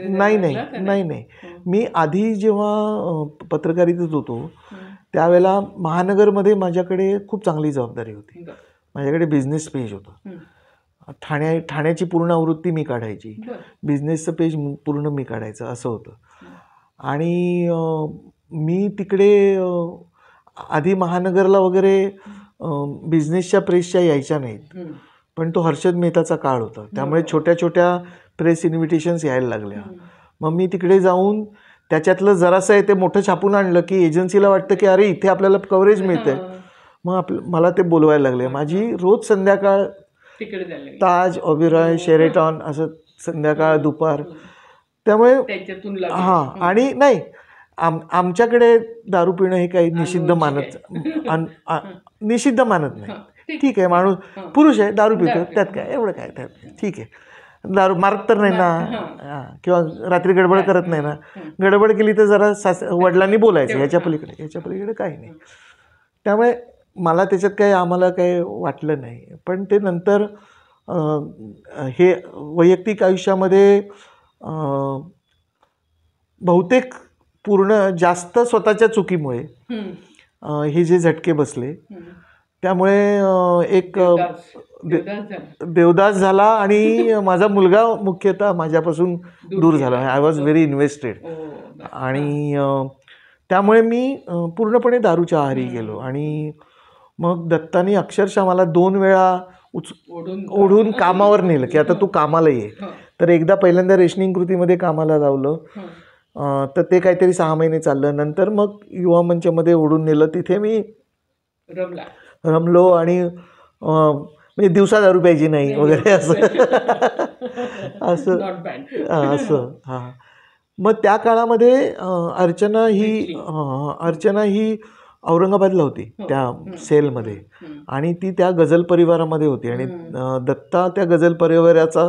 नाही, मी आधी जेव्हा पत्रकारितेत होतो त्यावेळेला महानगरमध्ये माझ्याकडे खूप चांगली जबाबदारी होती. माझ्याकडे बिझनेस पेज होतं. ठाण्याची पूर्ण आवृत्ती मी काढायची, बिझनेसचं पेज पूर्ण मी काढायचं, असं होतं. आणि मी तिकडे आधी महानगरला वगैरे बिझनेसच्या प्रेसच्या यायच्या नाहीत, पण तो हर्षद मेहताचा काळ होता, त्यामुळे छोट्या छोट्या प्रेस इन्व्हिटेशन्स यायला लागल्या. मग मी तिकडे जाऊन त्याच्यातलं जरासं आहे ते मोठं छापून आणलं की एजन्सीला वाटतं की अरे इथे आपल्याला कव्हरेज मिळतंय. मग मला ते बोलवायला लागले. माझी रोज संध्याकाळ ताज, ओबेरॉय, शेरेटॉन असं संध्याकाळ दुपार. त्यामुळे हां, आणि नाही आमच्याकडे दारू पिणं हे काही निषिद्ध मानत नाही. ठीक आहे, माणूस पुरुष आहे दारू पितो, त्यात काय एवढं काय, त्यात ठीक आहे. दारू मारत तर नाही ना, किंवा रात्री गडबड करत नाही ना. गडबड केली तर जरा वडिलांनी बोलायचं, याच्या पलीकडे काही नाही. त्यामुळे मला त्याच्यात काही आम्हाला काही वाटलं नाही. पण ते नंतर हे वैयक्तिक आयुष्यामध्ये बहुतेक पूर्ण जास्त स्वतःच्या चुकीमुळे हे जे झटके बसले, त्यामुळे एक देवदास झाला आणि माझा मुलगा मुख्यतः माझ्यापासून दूर झाला. I was very invested. आणि त्यामुळे मी पूर्णपणे दारूच्या आहारी गेलो. आणि मग दत्तानी अक्षरशः मला 2 वेळा ओढून कामावर नेलं की आता तू कामाला ये. तर एकदा पहिल्यांदा रेशनिंग कृतीमध्ये कामाला लावलं, तर ते काहीतरी 6 महिने चाललं. नंतर मग युवा मंचमध्ये ओढून नेलं, तिथे मी रमलो. आणि म्हणजे दिवसा दारू प्यायची नाही वगैरे असं. हां, मग त्या काळामध्ये अर्चना ही औरंगाबादला होती त्या सेलमध्ये, आणि ती त्या गझल परिवारामध्ये होती. आणि दत्ता त्या गझल परिवाराचा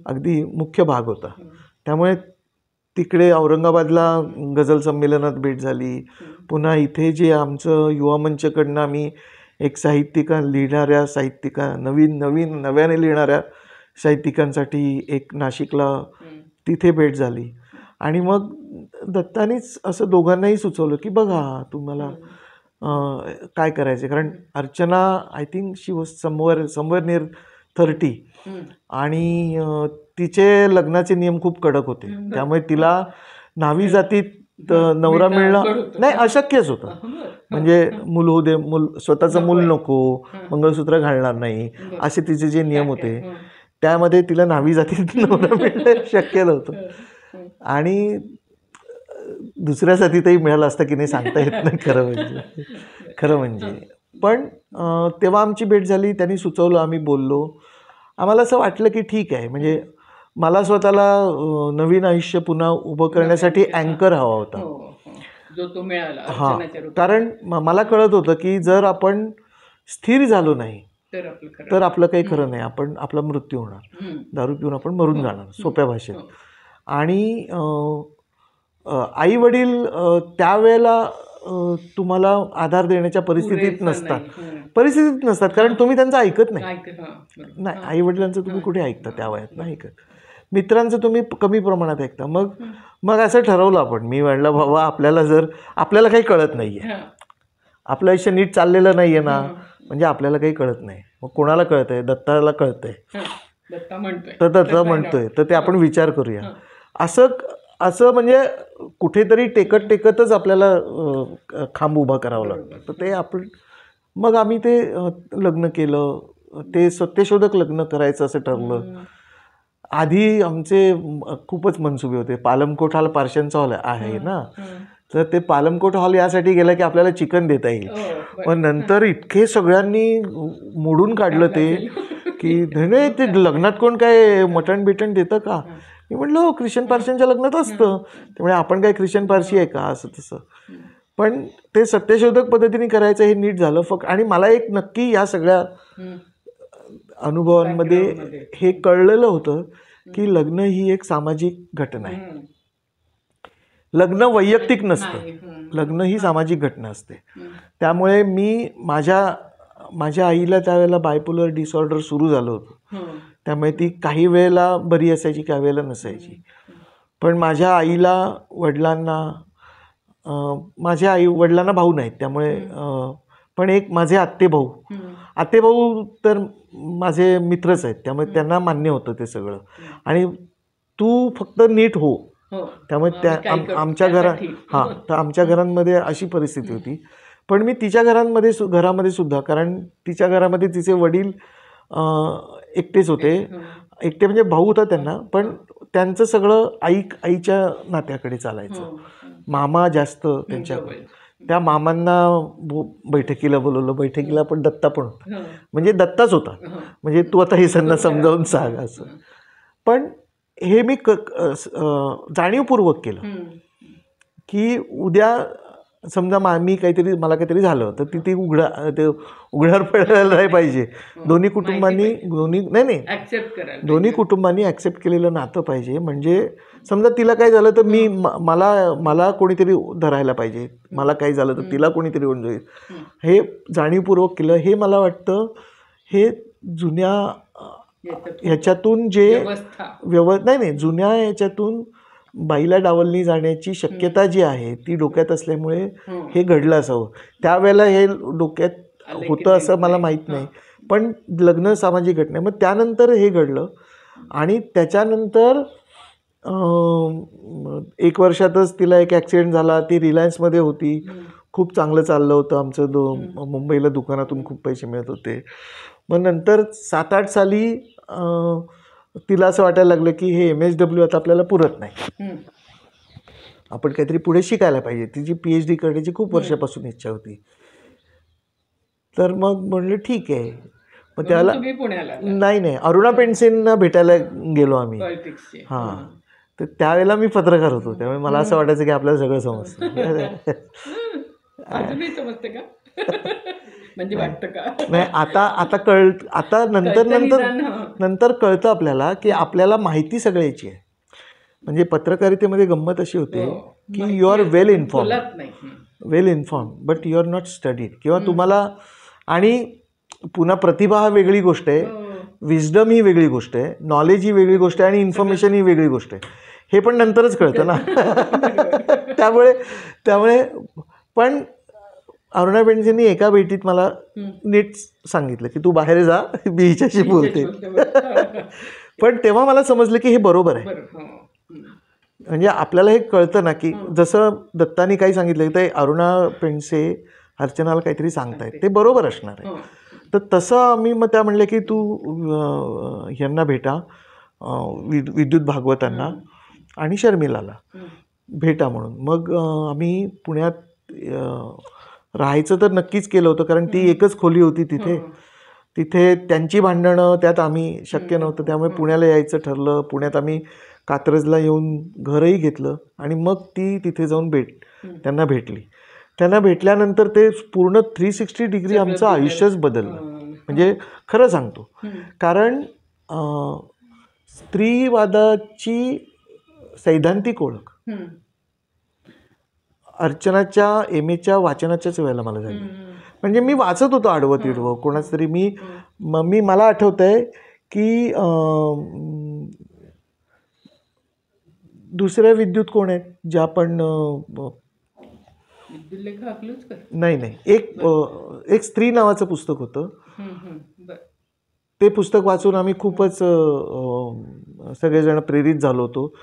अगदी मुख्य भाग होता. त्यामुळे तिकडे औरंगाबादला गझल संमेलनात भेट झाली. पुन्हा इथे जे आमचं युवा मंचकडनं आम्ही एक नव्याने लिहिणाऱ्या साहित्यिकांसाठी एक नाशिकला तिथे भेट झाली. आणि मग दत्तानीच असं दोघांनाही सुचवलं की बघा तुम्हाला काय करायचं. कारण Archana I think she was somewhere near 30, आणि तिचे लग्नाचे नियम खूप कडक होते. त्यामुळे तिला न्हावी जातीत नवरा मिळणं नाही, अशक्यच होतं. म्हणजे मूल होऊ दे, स्वतःचं मूल नको, मंगळसूत्र घालणार नाही, असे तिचे जे नियम होते, त्यामध्ये तिला न्हावी जातीत नवरा मिळणं शक्य नव्हतं. आणि दुसऱ्या जातीतही मिळालं असतं की नाही सांगता येत नाही खरं म्हणजे. पण तेव्हा आमची भेट झाली, त्यांनी सुचवलं, आम्ही बोललो. आम्हाला असं वाटलं की ठीक आहे, म्हणजे मला स्वतःला नवीन आयुष्य पुन्हा उभं करण्यासाठी अँकर हवा होता, जो तो मिळाला. हां, कारण मला कळत होतं की जर आपण स्थिर झालो नाही तर आपलं काही खरं नाही, आपला मृत्यू होणार, दारू पिऊन आपण मरून जाणार, सोप्या भाषेत. आणि आई वडील त्यावेळेला तुम्हाला आधार देण्याच्या परिस्थितीत नसतात, कारण तुम्ही त्यांचं ऐकत नाही. आई वडिलांचं तुम्ही कुठे ऐकता त्या वयात, नाही ऐकत. मित्रांचं तुम्ही कमी प्रमाणात ऐकता. मग असं ठरवलं आपण, मी म्हणलं बाबा आपल्याला काही कळत नाही आहे, आपलं आयुष्य नीट चाललेलं नाही आहे ना, म्हणजे आपल्याला काही कळत नाही. मग कोणाला कळत आहे? दत्ताला कळत आहे, दत्ता म्हणतोय, तर ते आपण विचार करूया. असं असं म्हणजे कुठेतरी टेकतच आपल्याला खांब उभा करावा लागतो. तर ते आपण मग आम्ही ते लग्न केलं. ते सत्यशोधक लग्न करायचं असं ठरलं. आधी आमचे खूपच मनसुबे होते. पालमकोट हॉल पार्शांचा हॉल आहे ना, तर ते पालमकोट हॉल यासाठी गेला की आपल्याला चिकन देता येईल. पण नंतर इतके सगळ्यांनी मोडून काढलं ते की नाही ते लग्नात कोण काय मटण बिटण देतं का. मी म्हटलं हो ख्रिश्चन पार्शांच्या लग्नात असतं. त्यामुळे आपण काय ख्रिश्चन पारशी आहे का असं तसं. पण ते सत्यशोधक पद्धतीने करायचं हे नीट झालं. आणि मला एक नक्की या सगळ्या अनुभवांमध्ये हे कळलेलं होतं की लग्न ही एक सामाजिक घटना आहे. लग्न वैयक्तिक नसतं, लग्न ही सामाजिक घटना असते. त्यामुळे मी माझ्या आईला त्यावेळेला बायपोलर डिसऑर्डर सुरू झालं होतं. त्यामुळे ती काही वेळेला बरी असायची, काही वेळेला नसायची. पण माझ्या आईला वडिलांना भाऊ नाहीत, त्यामुळे पण एक माझे आत्तेभाऊ तर माझे मित्रच आहेत. त्यामुळे त्यांना मान्य होतं ते सगळं. आणि तू फक्त नीट हो. त्यामुळे आमच्या तर आमच्या घरांमध्ये अशी परिस्थिती होती. पण मी तिच्या घरामध्ये सुद्धा, कारण तिच्या घरामध्ये तिचे वडील एकटेच होते. एकटे म्हणजे भाऊ होता त्यांना, पण त्यांचं सगळं आईच्या नात्याकडे चालायचं. मामा जास्त त्यांच्याकडे. त्या मामांना बैठकीला बोलवलं. बैठकीला पण दत्ता पण होता, म्हणजे दत्ताच होता. म्हणजे तू आता हे सगळं समजावून सांग असं. पण हे मी जाणीवपूर्वक केलं की उद्या समजा मला काहीतरी झालं तर ती उघड्यावर पडायला नाही पाहिजे. दोन्ही कुटुंबांनी ॲक्सेप्ट केलेलं नातं पाहिजे. म्हणजे समजा तिला काय झालं तर मला कोणीतरी धरायला पाहिजे. मला काय झालं तर तिला कोणीतरी ओढून जाईल. हे जाणीवपूर्वक केलं. हे मला वाटतं हे जुन्या ह्याच्यातून जुन्या ह्याच्यातून बाईला डावलली जाण्याची शक्यता जी आहे ती डोक्यात असल्यामुळे हे घडलं असावं. त्यावेळेला हे डोक्यात होतं असं मला माहीत नाही. पण लग्न सामाजिक घटना. मग त्यानंतर हे घडलं. आणि त्याच्यानंतर 1 वर्षातच तिला एक ॲक्सिडेंट झाला. ती रिलायन्समध्ये होती. खूप चांगलं चाललं होतं आमचं. मुंबईला दुकानातून खूप पैसे मिळत होते. मग नंतर 7-8 साली तिला असं वाटायला लागलं की हे MSW आता आपल्याला पुरत नाही. आपण काहीतरी पुढे शिकायला पाहिजे. तिची PhD करण्याची खूप वर्षापासून इच्छा होती. तर मग म्हणलं ठीक आहे. मग त्याला नाही अरुणा पेंडसेंना भेटायला गेलो आम्ही. तर त्यावेळेला मी पत्रकार होतो. त्यामुळे मला असं वाटायचं की आपल्याला सगळं समजतं. म्हणजे वाटतं का नाही आता नंतर कळतं आपल्याला की आपल्याला माहिती सगळ्याची आहे. म्हणजे पत्रकारितेमध्ये गंमत अशी होते की you are well inform but you are not studied. किंवा तुम्हाला, आणि पुन्हा प्रतिभा हा वेगळी गोष्ट आहे, विजडम ही वेगळी गोष्ट आहे, नॉलेज ही वेगळी गोष्ट आहे, आणि इन्फॉर्मेशन ही वेगळी गोष्ट आहे. हे पण नंतरच कळतं ना. त्यामुळे पण अरुणा पेंडसेंनी एका भेटीत मला नीट सांगितलं की तू बाहेर जा, मी हिच्याशी बोलते. पण तेव्हा मला समजलं की हे बरोबर आहे. म्हणजे आपल्याला हे कळतं ना की जसं दत्तानी काही सांगितलं तर अरुणा पेंडसे अर्चनाला काहीतरी सांगतायत, ते बरोबर असणार आहे. तर तसं मग त्या म्हणल्या की तू ह्यांना भेटा, विद्युत भागवतांना आणि शर्मिलाला भेटा म्हणून. मग आम्ही पुण्यात राहायचं तर नक्कीच केलं होतं, कारण ती एकच खोली होती तिथे त्यांची भांडणं, त्यात आम्ही शक्य नव्हतं. त्यामुळे पुण्याला यायचं ठरलं. पुण्यात आम्ही कात्रजला येऊन घरही घेतलं आणि मग ती तिथे जाऊन त्यांना भेटली. त्यांना भेटल्यानंतर ते पूर्ण 360 डिग्री आमचं आयुष्यच बदललं. म्हणजे खरं सांगतो, कारण स्त्रीवादाची सैद्धांतिक ओळख अर्चनाच्या MAच्या वाचनाच्याच वेळेला मला झाली. म्हणजे मी वाचत होतो आडवं तिडवं कोणाच तरी. मला आठवत आहे की दुसऱ्या विद्युत कोण आहेत ज्या आपण नाही एक स्त्री नावाचं पुस्तक होतं. ते पुस्तक वाचून आम्ही खूपच सगळेजण प्रेरित झालो होतो.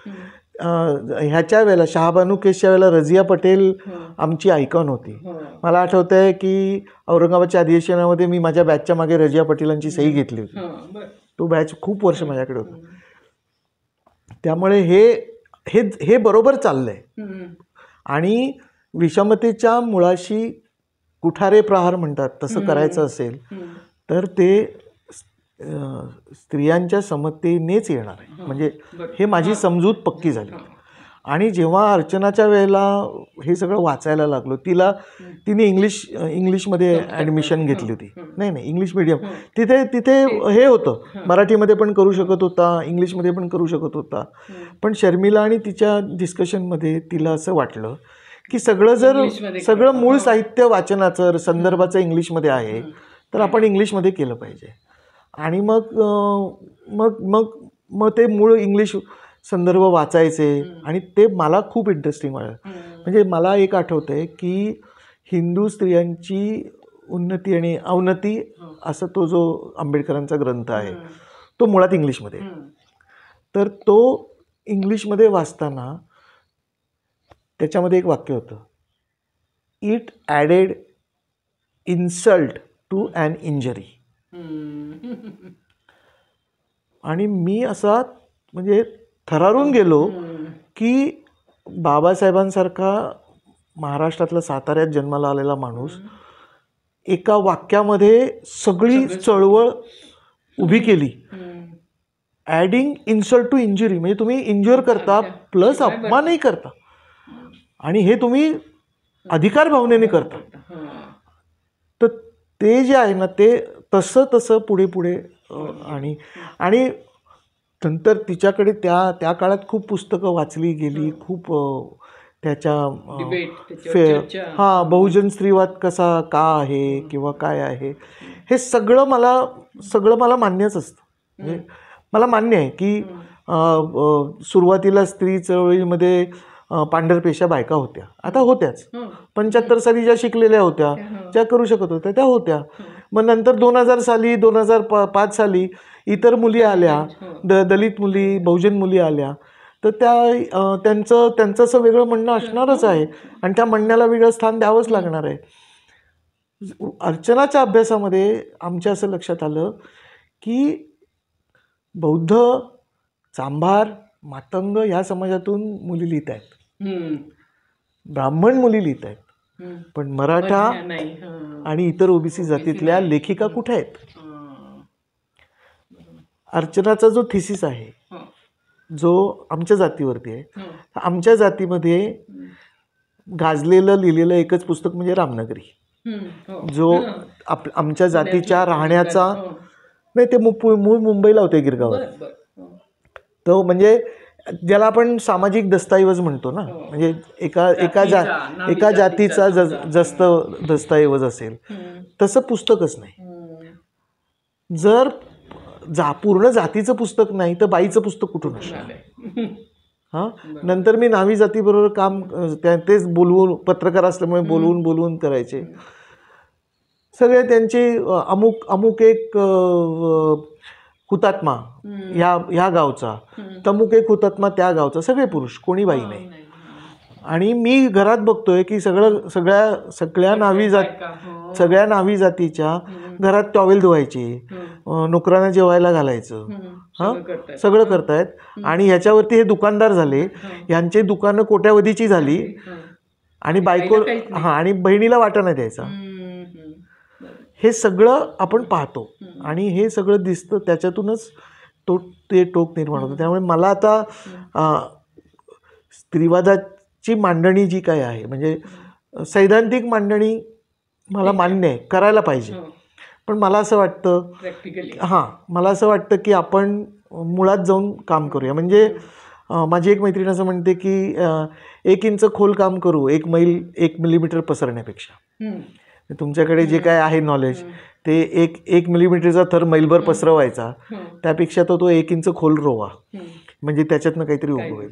ह्याच्या वेळेला शहाबानू केसच्या वेळेला रझिया पटेल आमची आयकॉन होती. मला आठवतं आहे की औरंगाबादच्या अधिवेशनामध्ये मी माझ्या बॅचच्या मागे रझिया पटेलांची सही घेतली होती. तो बॅच खूप वर्ष माझ्याकडे होता. त्यामुळे हे हे हे बरोबर चाललंय. आणि विषमतेच्या मुळाशी कुठारे प्रहार म्हणतात तसं करायचं असेल तर ते स्त्रियांच्या समतेनेच येणार आहे. म्हणजे हे माझी समजूत पक्की झाली. आणि जेव्हा अर्चनाच्या वेळेला हे सगळं वाचायला लागलो, तिने इंग्लिशमध्ये ॲडमिशन घेतली होती. नाही इंग्लिश मीडियम. तिथे हे होतं, मराठीमध्ये पण करू शकत होता, इंग्लिशमध्ये पण करू शकत होता. पण शर्मिला आणि तिच्या डिस्कशनमध्ये तिला असं वाटलं की सगळं मूळ साहित्य वाचनाचं संदर्भाचं इंग्लिशमध्ये आहे तर आपण इंग्लिशमध्ये केलं पाहिजे. आणि मग ते मूळ इंग्लिश संदर्भ वाचायचे आणि ते मला खूप इंटरेस्टिंग वाटलं. म्हणजे मला एक आठवतं आहे की हिंदू स्त्रियांची उन्नती आणि अवनती असं तो जो आंबेडकरांचा ग्रंथ आहे तो मुळात इंग्लिशमध्ये. तर तो इंग्लिशमध्ये वाचताना त्याच्यामध्ये एक वाक्य होतं, it added insult to an injury. आणि मी असा म्हणजे थरारून गेलो की बाबासाहेबांसारखा महाराष्ट्रातला साताऱ्यात जन्माला आलेला माणूस एका वाक्यामध्ये सगळी चळवळ उभी केली. ॲडिंग इन्सल्ट टू इंजुरी, म्हणजे तुम्ही इंज्युअर करता प्लस अपमानही करता आणि हे तुम्ही अधिकार भावनेने करता. तर ते जे आहे ना ते तसं पुढे आणि नंतर तिच्याकडे त्या काळात खूप पुस्तकं वाचली गेली, खूप त्याच्या बहुजन स्त्रीवाद का आहे किंवा काय आहे हे सगळं मला मान्यच असतं. म्हणजे मला मान्य आहे की सुरुवातीला स्त्री चळवळीमध्ये पांढरपेशा बायका होत्या, आता होत्याच. 75 साली ज्या शिकलेल्या होत्या, ज्या करू शकत होत्या त्या होत्या. मग नंतर 2000 साली 2005 साली इतर मुली आल्या, दलित मुली, बहुजन मुली आल्या. तर त्यांचं असं वेगळं म्हणणं असणारच आहे आणि त्या म्हणण्याला वेगळं स्थान द्यावंच लागणार आहे. अर्चनाच्या अभ्यासामध्ये आमच्या असं लक्षात आलं की बौद्ध, चांभार, मातंग या समाजातून मुली लिहित आहेत, ब्राह्मण मुली लिहित आहेत, पण मराठा आणि इतर ओबीसी जातीतल्या लेखिका कुठे आहेत? अर्चनाचा जो थिसिस आहे जो आमच्या जातीवरती आहे, आमच्या जातीमध्ये गाजलेलं लिहिलेलं एकच पुस्तक म्हणजे रामनगरी, जो आमच्या जातीच्या राहण्याचा नाही, ते मूळ मुंबईला होते गिरगावात. तो म्हणजे ज्याला आपण सामाजिक दस्तऐवज म्हणतो ना, म्हणजे एका जातीचा जास्त दस्तऐवज असेल तसं पुस्तकच नाही. जर पूर्ण जातीचं पुस्तक नाही तर बाईचं पुस्तक कुठून असणार? नंतर मी न्हावी जातीबरोबर काम तेच बोलवून, पत्रकार असल्यामुळे बोलवून करायचे. सगळे त्यांचे अमुक एक हुतात्मा ह्या गावचा, तमुक एक हुतात्मा त्या गावचा, सगळे पुरुष, कोणी बाई नाही. आणि मी घरात बघतोय की सगळ्या न्हावी जातीच्या घरात टॉवेल धुवायचे, नोकरांना जेवायला घालायचं, सगळं करतायत. आणि ह्याच्यावरती हे दुकानदार झाले, यांचे दुकानं कोट्यावधीची झाली आणि बायको आणि बहिणीला वाटा नाही द्यायचा. हे सगळं आपण पाहतो आणि हे सगळं दिसतं, त्याच्यातूनच ते टोक निर्माण होतं. त्यामुळे मला आता स्त्रीवादाची मांडणी जी काय आहे, म्हणजे सैद्धांतिक मांडणी मला मान्य आहे, करायला पाहिजे. पण मला असं वाटतं की आपण मुळात जाऊन काम करूया. म्हणजे माझी एक मैत्रीण असं म्हणते की 1 इंच खोल काम करू 1 मैल 1 मिलीमीटर पसरण्यापेक्षा. तुमच्याकडे जे काय आहे नॉलेज ते 1 मिलीमीटरचा थर मैलभर पसरवायचा, त्यापेक्षा तो 1 इंच खोल रोवा, म्हणजे त्याच्यातनं काहीतरी उगवेल.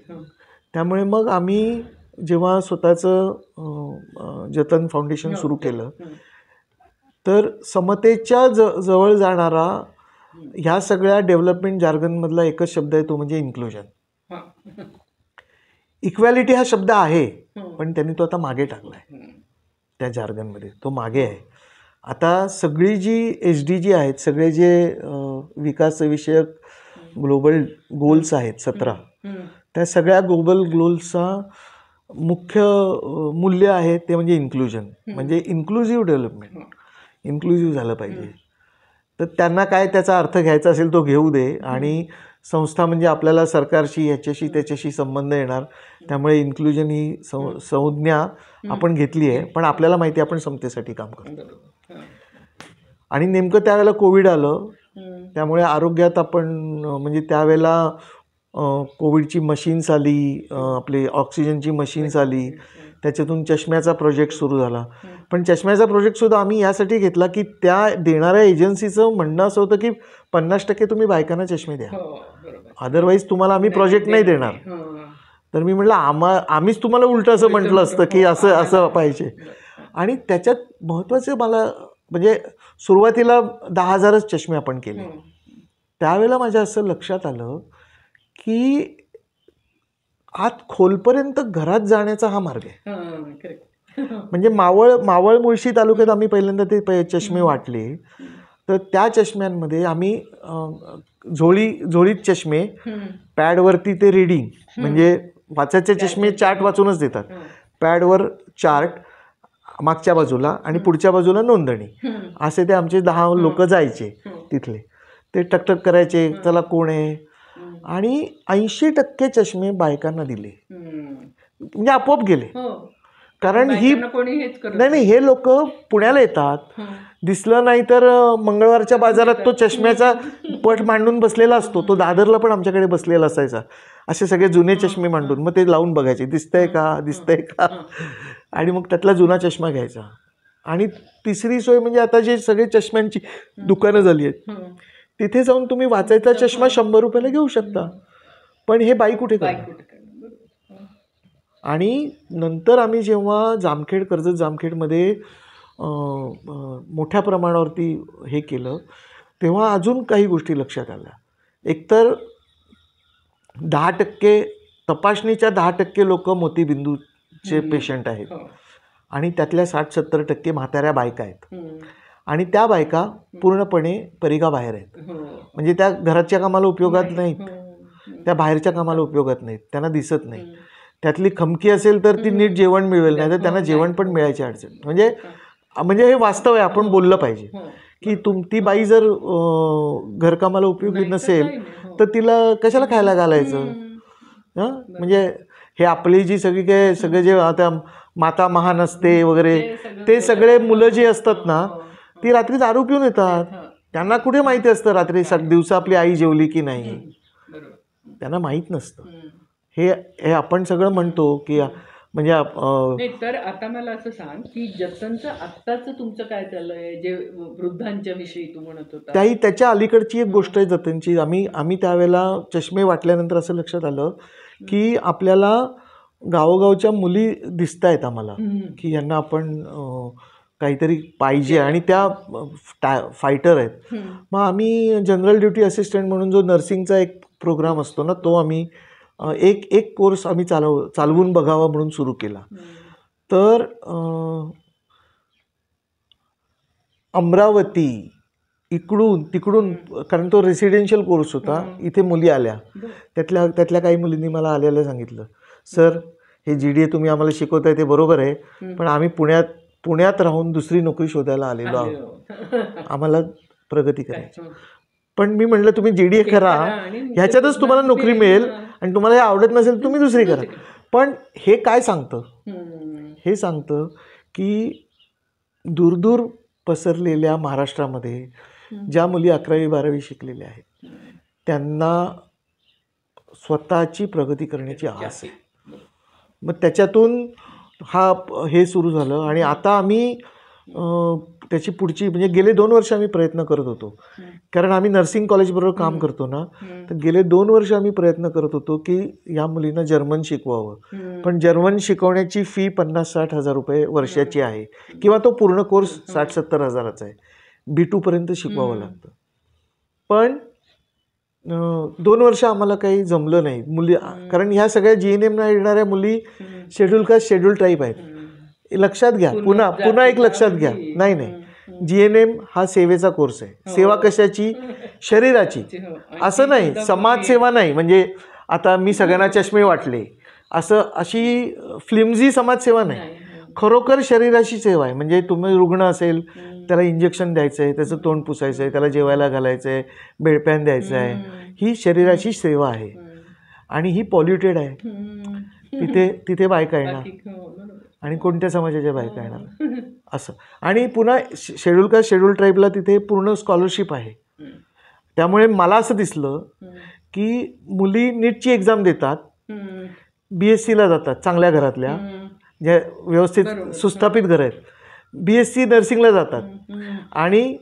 त्यामुळे मग आम्ही जेव्हा स्वतःचं जतन फाउंडेशन सुरू केलं तर समतेच्या जवळ जाणारा ह्या सगळ्या डेव्हलपमेंट जार्गनमधला एकच शब्द आहे, तो म्हणजे इन्क्लुजन. इक्वॅलिटी हा शब्द आहे, पण त्यांनी तो आता मागे टाकला आहे. त्या जार्गनमध्ये तो मागे आहे. आता सगळी जी SDG आहेत, सगळे जे विकासविषयक ग्लोबल गोल्स आहेत 17, त्या सगळ्या ग्लोबल गोल्सचा मुख्य मूल्य आहे ते म्हणजे इन्क्लुजन, म्हणजे इन्क्लुझिव्ह डेव्हलपमेंट. इन्क्लुझिव्ह झालं पाहिजे. तर त्यांना काय त्याचा अर्थ घ्यायचा असेल तो घेऊ दे. आणि संस्था म्हणजे आपल्याला सरकारशी ह्याच्याशी त्याच्याशी संबंध येणार, त्यामुळे इन्क्लुजन ही संज्ञा आपण घेतली आहे, पण आपल्याला माहिती आहे आपण समतेसाठी काम करतो. आणि नेमकं त्यावेळेला कोविड आलं, त्यामुळे आरोग्यात आपण म्हणजे त्यावेळेला कोविडची मशीन्स आली, आपली ऑक्सिजनची मशीन्स आली, त्याच्यातून चष्म्याचा प्रोजेक्ट सुरू झाला. पण चष्म्याचा प्रोजेक्टसुद्धा आम्ही यासाठी घेतला की त्या देणाऱ्या एजन्सीचं म्हणणं असं होतं की 50% तुम्ही बायकांना चष्मे द्या, अदरवाईज तुम्हाला आम्ही प्रोजेक्ट नाही देणार. तर मी म्हटलं आम्हीच तुम्हाला उलटं असं म्हटलं असतं की असं असं पाहिजे. आणि त्याच्यात महत्त्वाचं मला म्हणजे सुरुवातीला 10,000च चष्मे आपण केले. त्यावेळेला माझ्या असं लक्षात आलं की आत खोलपर्यंत घरात जाण्याचा हा मार्ग आहे. म्हणजे मावळ मुळशी तालुक्यात आम्ही पहिल्यांदा ते चष्मे वाटले. तर त्या चष्म्यांमध्ये आम्ही झोळीत चष्मे, पॅडवरती ते रीडिंग, म्हणजे वाचायचे चष्मे चार्ट वाचूनच देतात, पॅडवर चार्ट मागच्या बाजूला आणि पुढच्या बाजूला नोंदणी, असे ते आमचे 10 लोक जायचे तिथले. ते टकटक करायचे, चला कोण आहे. आणि 80% चष्मे बायकांना दिले, म्हणजे आपोआप गेले. कारण नाही हे लोक पुण्याला येतात, दिसलं नाही तर मंगळवारच्या बाजारात तो चष्म्याचा पट मांडून बसलेला असतो. तो दादरला पण आमच्याकडे बसलेला असायचा, असे सगळे जुने चष्मे मांडून. मग ते लावून बघायचे, दिसतंय का. आणि मग त्यातला जुना चष्मा घ्यायचा. आणि तिसरी सोय म्हणजे आता जे सगळे चष्म्यांची दुकानं झाली आहेत, तिथे जाऊन तुम्ही वाचायचा चष्मा 100 रुपयाला घेऊ शकता. पण हे बाई कुठे करणार. आणि नंतर आम्ही जेव्हा कर्जत जामखेडमध्ये मोठ्या प्रमाणावरती हे केलं, तेव्हा अजून काही गोष्टी लक्षात आल्या. एकतर 10% तपासणीच्या 10% लोक मोतीबिंदूचे पेशंट आहेत, आणि त्यातल्या 60-70% म्हाताऱ्या बायका आहेत. आणि त्या बायका पूर्णपणे परिघाबाहेर आहेत, म्हणजे त्या घराच्या कामाला उपयोगात नाहीत, त्या बाहेरच्या कामाला उपयोगात नाहीत, त्यांना दिसत नाही. त्यातली खमकी असेल तर ती नीट जेवण मिळेल, नाही तर त्यांना जेवण पण मिळायची अडचण. म्हणजे हे वास्तव आहे, आपण बोललं पाहिजे की ती बाई जर घरकामाला उपयोगी नसेल तर तिला कशाला खायला घालायचं. म्हणजे हे आपली जी सगळे जे आता माता महान असते वगैरे, ते सगळे मुलं जी असतात ना, ती रात्री दारू पिऊन येतात. त्यांना कुठे माहिती असतं रात्री दिवसा आपली आई जेवली की नाही, त्यांना माहीत नसतं. हे आपण सगळं म्हणतो की म्हणजे तर आता मला असं सांग की जतनचं आत्ताचं तुमचं काय चाललंय, जे वृद्धांच्या विषयी तू म्हणत होता. त्याच्या अलीकडची एक गोष्ट आहे जतनची. आम्ही त्यावेळेला चष्मे वाटल्यानंतर असं लक्षात आलं की आपल्याला गावोगावच्या मुली दिसत आहेत आम्हाला की यांना आपण काहीतरी पाहिजे, आणि त्या फायटर आहेत. मग आम्ही जनरल ड्युटी असिस्टंट म्हणून जो नर्सिंगचा एक प्रोग्राम असतो ना, तो आम्ही एक कोर्स आम्ही चालवून बघावा म्हणून सुरू केला. तर अमरावती इकडून तिकडून, कारण तो रेसिडेन्शियल कोर्स होता, इथे मुली आल्या. त्यातल्या काही मुलींनी मला आल्याला सांगितलं, सर हे GDA तुम्ही आम्हाला शिकवताय ते बरोबर आहे, पण आम्ही पुण्यात राहून दुसरी नोकरी शोधायला आलेलो आहोत, आम्हाला प्रगती करायची. पण मी म्हटलं तुम्ही GDA करा, ह्याच्यातच तुम्हाला नोकरी मिळेल, आणि तुम्हाला हे आवडत नसेल तुम्ही दुसरी करा. पण हे काय सांगतं, हे सांगतं की दूरदूर पसरलेल्या महाराष्ट्रामध्ये ज्या मुली 11वी-12वी शिकलेल्या आहेत, त्यांना स्वतःची प्रगती करण्याची आस आहे. मग त्याच्यातून हे सुरू झालं. आणि आता आम्ही त्याची पुढची म्हणजे गेले 2 वर्ष आम्ही प्रयत्न करत होतो, कारण आम्ही नर्सिंग कॉलेजबरोबर काम करतो ना, तर गेले 2 वर्ष आम्ही प्रयत्न करत होतो की या मुलींना जर्मन शिकवावं. पण जर्मन शिकवण्याची फी 50-60 हजार रुपये वर्षाची आहे, किंवा तो पूर्ण कोर्स 60-70 हजाराचा आहे. B2 पर्यंत शिकवावं लागतं. पण 2 वर्ष आम्हाला काही जमलं नाही मुली, कारण ह्या सगळ्या GNMला येणाऱ्या मुली शेड्यूल कास्ट शेड्यूल ट्राईब आहेत. लक्षात घ्या, पुन्हा एक लक्षात घ्या. नाही GNM हा सेवेचा कोर्स आहे. सेवा कशाची? शरीराची. असं नाही, समाजसेवा नाही. म्हणजे आता मी सगळ्यांना चष्मे वाटले अशी फ्लिमझी समाजसेवा नाही. खरोखर शरीराची सेवा आहे. म्हणजे तुम्ही रुग्ण असेल, त्याला इंजेक्शन द्यायचं आहे, त्याचं तोंड पुसायचं आहे, त्याला जेवायला घालायचं आहे, बेडपॅन द्यायचं आहे. ही शरीराची सेवा आहे आणि ही पॉल्युटेड आहे. तिथे बायका येणार आणि कोणत्या समाजाच्या बायका येणार असं. आणि पुन्हा शेड्यूल कास्ट शेड्यूल ट्राईबला तिथे पूर्ण स्कॉलरशिप आहे. त्यामुळे मला असं दिसलं की मुली नीटची एक्झाम देतात, BScला जातात चांगल्या घरातल्या, ज्या व्यवस्थित सुस्थापित घर आहेत, BSc नर्सिंगला जातात, आणि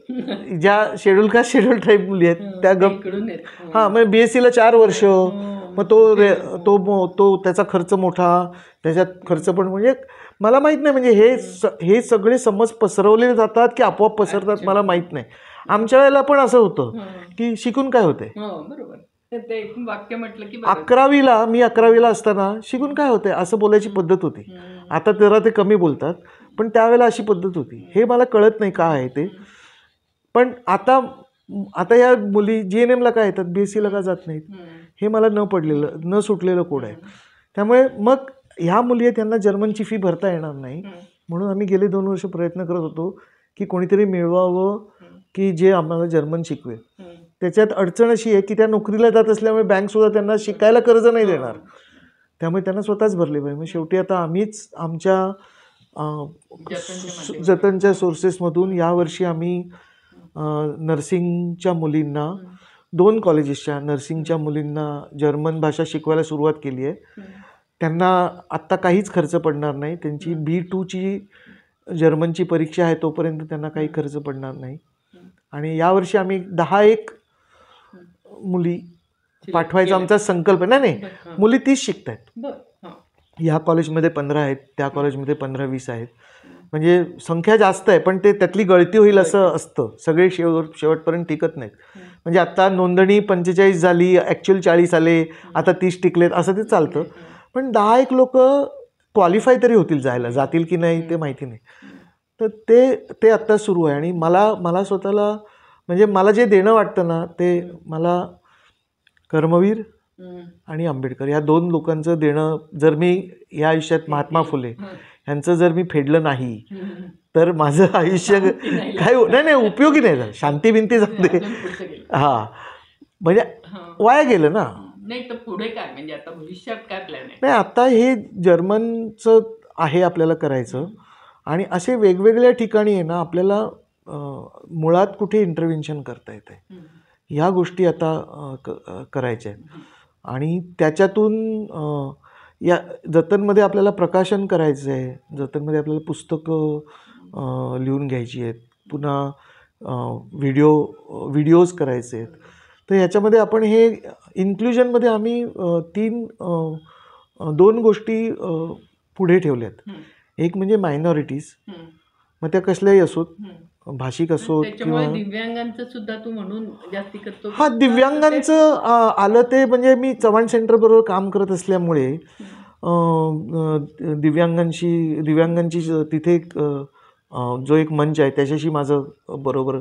ज्या शेड्यूल कास्ट शेड्यूल ट्राईब मुली आहेत त्या मग BScला 4 वर्ष, मग तो त्याचा खर्च मोठा, त्याच्यात खर्च पण, म्हणजे मला माहीत नाही. म्हणजे हे सगळे समज पसरवले जातात की आपोआप पसरतात मला माहीत नाही. आमच्या वेळेला पण असं होतं की शिकून काय होते, वाक्य म्हटलं की 11वीला असताना शिकून काय होते असं बोलायची पद्धत होती. आता जरा ते कमी बोलतात, पण त्यावेळेला अशी पद्धत होती. हे मला कळत नाही काय आहे ते. पण आता या मुली GNMला काय येतात, BScला का जात नाहीत, हे मला न सुटलेलं कोड आहे. त्यामुळे मग ह्या मुली आहेत, त्यांना जर्मनची फी भरता येणार नाही, म्हणून आम्ही गेले 2 वर्ष प्रयत्न करत होतो की कोणीतरी मिळवावं की जे आम्हाला जर्मन शिकवेल. त्याच्यात अडचण अशी आहे की त्या नोकरीला जात असल्यामुळे बँकसुद्धा त्यांना शिकायला कर्ज नाही देणार, त्यामुळे त्यांना स्वतःच भरले पाहिजे. मग शेवटी आता आम्हीच आमच्या जतनच्या सोर्सेसमधून यावर्षी आम्ही नर्सिंगच्या मुलींना 2 कॉलेजेसच्या नर्सिंगच्या मुलींना जर्मन भाषा शिकवायला सुरुवात केली आहे. त्यांना आत्ता काहीच खर्च पडणार नाही. त्यांची B2ची जर्मनची परीक्षा आहे तोपर्यंत त्यांना काही खर्च पडणार नाही. आणि यावर्षी आम्ही 10 मुली पाठवायचा आमचा संकल्प. नाही मुली 30 शिकत आहेत. ह्या कॉलेजमध्ये 15 आहेत, त्या कॉलेजमध्ये 15-20 आहेत. म्हणजे संख्या जास्त आहे, पण त्यातली गळती होईल असं असतं. सगळे शेवटपर्यंत टिकत नाहीत. म्हणजे आत्ता नोंदणी 45 झाली, ॲक्च्युअल 40 आले, आता 30 टिकलेत, असं ते चालतं. पण 10 लोक क्वालिफाय तरी होतील, जातील की नाही ते माहिती नाही. तर ते आत्ता सुरू आहे. आणि मला स्वतःला, म्हणजे मला जे देणं वाटतं ना, ते मला कर्मवीर आणि आंबेडकर या 2 लोकांचं देणं, जर मी या आयुष्यात महात्मा फुले ह्यांचं जर मी फेडलं नाही तर माझं आयुष्य काही नाही उपयोगी नाही झालं. शांती भिंती जाते, म्हणजे वाया गेलं ना. नाही तर पुढे काय, म्हणजे आता भविष्यात काय प्लॅन आहे? नाही, आता हे जर्मनचं आहे आपल्याला करायचं. आणि असे वेगवेगळ्या ठिकाणी आहे ना, आपल्याला मुळात कुठे इंटरव्हेन्शन करता येते, ह्या गोष्टी आता करायच्या आहेत. आणि त्याच्यातून या जतनमध्ये आपल्याला प्रकाशन करायचं आहे. जतनमध्ये आपल्याला पुस्तकं लिहून घ्यायची आहेत, पुन्हा व्हिडिओज करायचे आहेत. तर ह्याच्यामध्ये आपण हे इन्क्लुजनमध्ये आम्ही 2 गोष्टी पुढे ठेवल्यात. एक म्हणजे मायनॉरिटीज, मग त्या कसल्याही असोत, भाषिक असोत किंवा दिव्यांगांचं सुद्धा तू म्हणून जास्ती करतो. दिव्यांगांचं आलं ते, म्हणजे मी चव्हाण सेंटर बरोबर काम करत असल्यामुळे दिव्यांगांची तिथे जो एक मंच आहे त्याच्याशी माझं बरोबर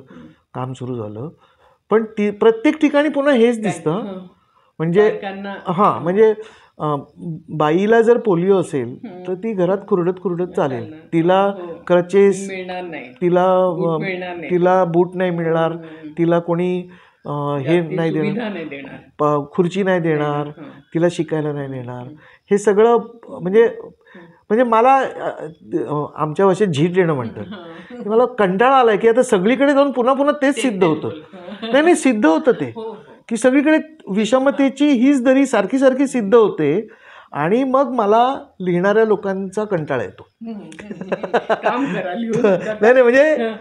काम सुरू झालं. पण प्रत्येक ठिकाणी पुन्हा हेच दिसतं. म्हणजे म्हणजे बाईला जर पोलिओ असेल तर ती घरात खुरडत चालेल, तिला क्रचेस मिळणार नाही, तिला बूट नाही मिळणार, तिला कोणी हे नाही देणार, खुर्ची नाही देणार, तिला शिकायला नाही देणार. हे सगळं म्हणजे मला आमच्या भाषेत झीट देणं म्हणतात. मला कंटाळा आलाय की आता सगळीकडे जाऊन पुन्हा तेच सिद्ध होतं. नाही सिद्ध होतं ते की सगळीकडे विषमतेची हीच दरी सारखी सिद्ध होते. आणि मग मला लिहिणाऱ्या लोकांचा कंटाळा येतो. नाही म्हणजे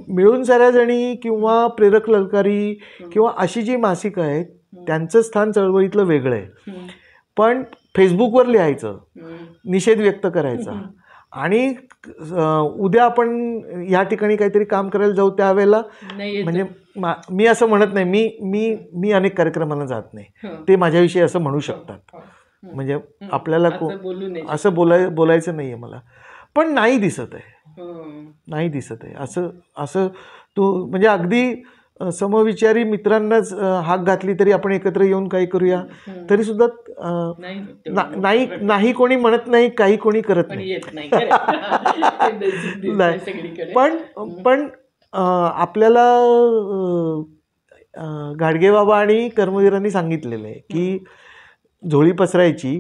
मिळून साऱ्या जणी किंवा प्रेरक ललकारी किंवा अशी जी मासिकं आहेत त्यांचं स्थान चळवळीतलं वेगळं आहे. पण फेसबुकवर लिहायचं, निषेध व्यक्त करायचा आणि उद्या आपण या ठिकाणी काहीतरी काम करायला जाऊ त्यावेळेला म्हणजे मी असं म्हणत नाही, मी मी मी अनेक कार्यक्रमांना जात नाही, ते माझ्याविषयी असं म्हणू शकतात. म्हणजे आपल्याला असं बोलायचं नाही आहे मला, पण नाही दिसत आहे असं तू म्हणजे अगदी समविचारी मित्रांनाच हाक घातली तरी आपण एकत्र येऊन काही करूया तरी सुद्धा नाही कोणी म्हणत नाही, काही कोणी करत नाही. पण आपल्याला गाडगेबाबा आणि कर्मवीरांनी सांगितलेलं आहे की झोळी पसरायची,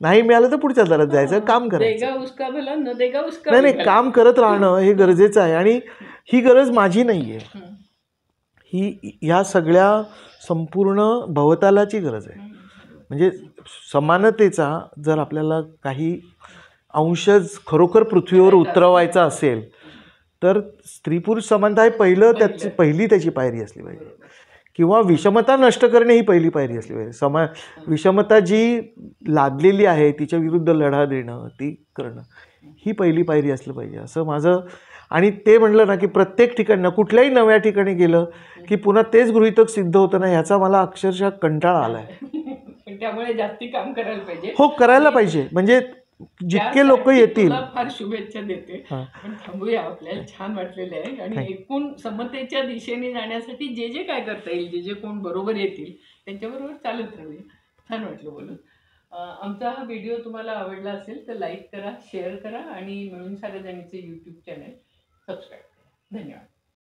नाही मिळालं तर पुढच्या दारात जायचं, काम करायचं, नाही काम करत राहणं हे गरजेचं आहे. आणि ही गरज माझी नाही आहे, ही ह्या सगळ्या संपूर्ण भवतालाची गरज आहे. म्हणजे समानतेचा जर आपल्याला काही अंशच खरोखर पृथ्वीवर उतरवायचा असेल तर स्त्री पुरुष समानता हे पहिली त्याची पायरी असली पाहिजे, किंवा विषमता नष्ट करणे ही पहिली पायरी असली पाहिजे. विषमता जी लादलेली आहे तिच्या विरुद्ध लढा देणं, ती करणं ही पहिली पायरी असली पाहिजे असं माझं. आणि ते म्हणलं ना की प्रत्येक ठिकाणी कुठल्याही नव्या ठिकाणी गेलं की पुन्हा तेच गृहीतक सिद्ध होतं ना, ह्याचा मला अक्षरशः कंटाळा आलाय. त्यामुळे जास्ती काम करायला पाहिजे. हो, करायला पाहिजे. म्हणजे जितके लोक येतील. फार शुभेच्छा देते. पण थांबूया, आपल्याला छान वाटलेलं आहे. आणि एकूण समतेच्या दिशेने जाण्यासाठी जे जे काय करता येईल, जे कोण बरोबर येतील त्यांच्याबरोबर चालत राहूया. छान वाटलं बोलून. आमचा हा व्हिडिओ तुम्हाला आवडला असेल तर लाईक करा, शेअर करा आणि मिळून साऱ्या जणीचे यूट्यूब चॅनल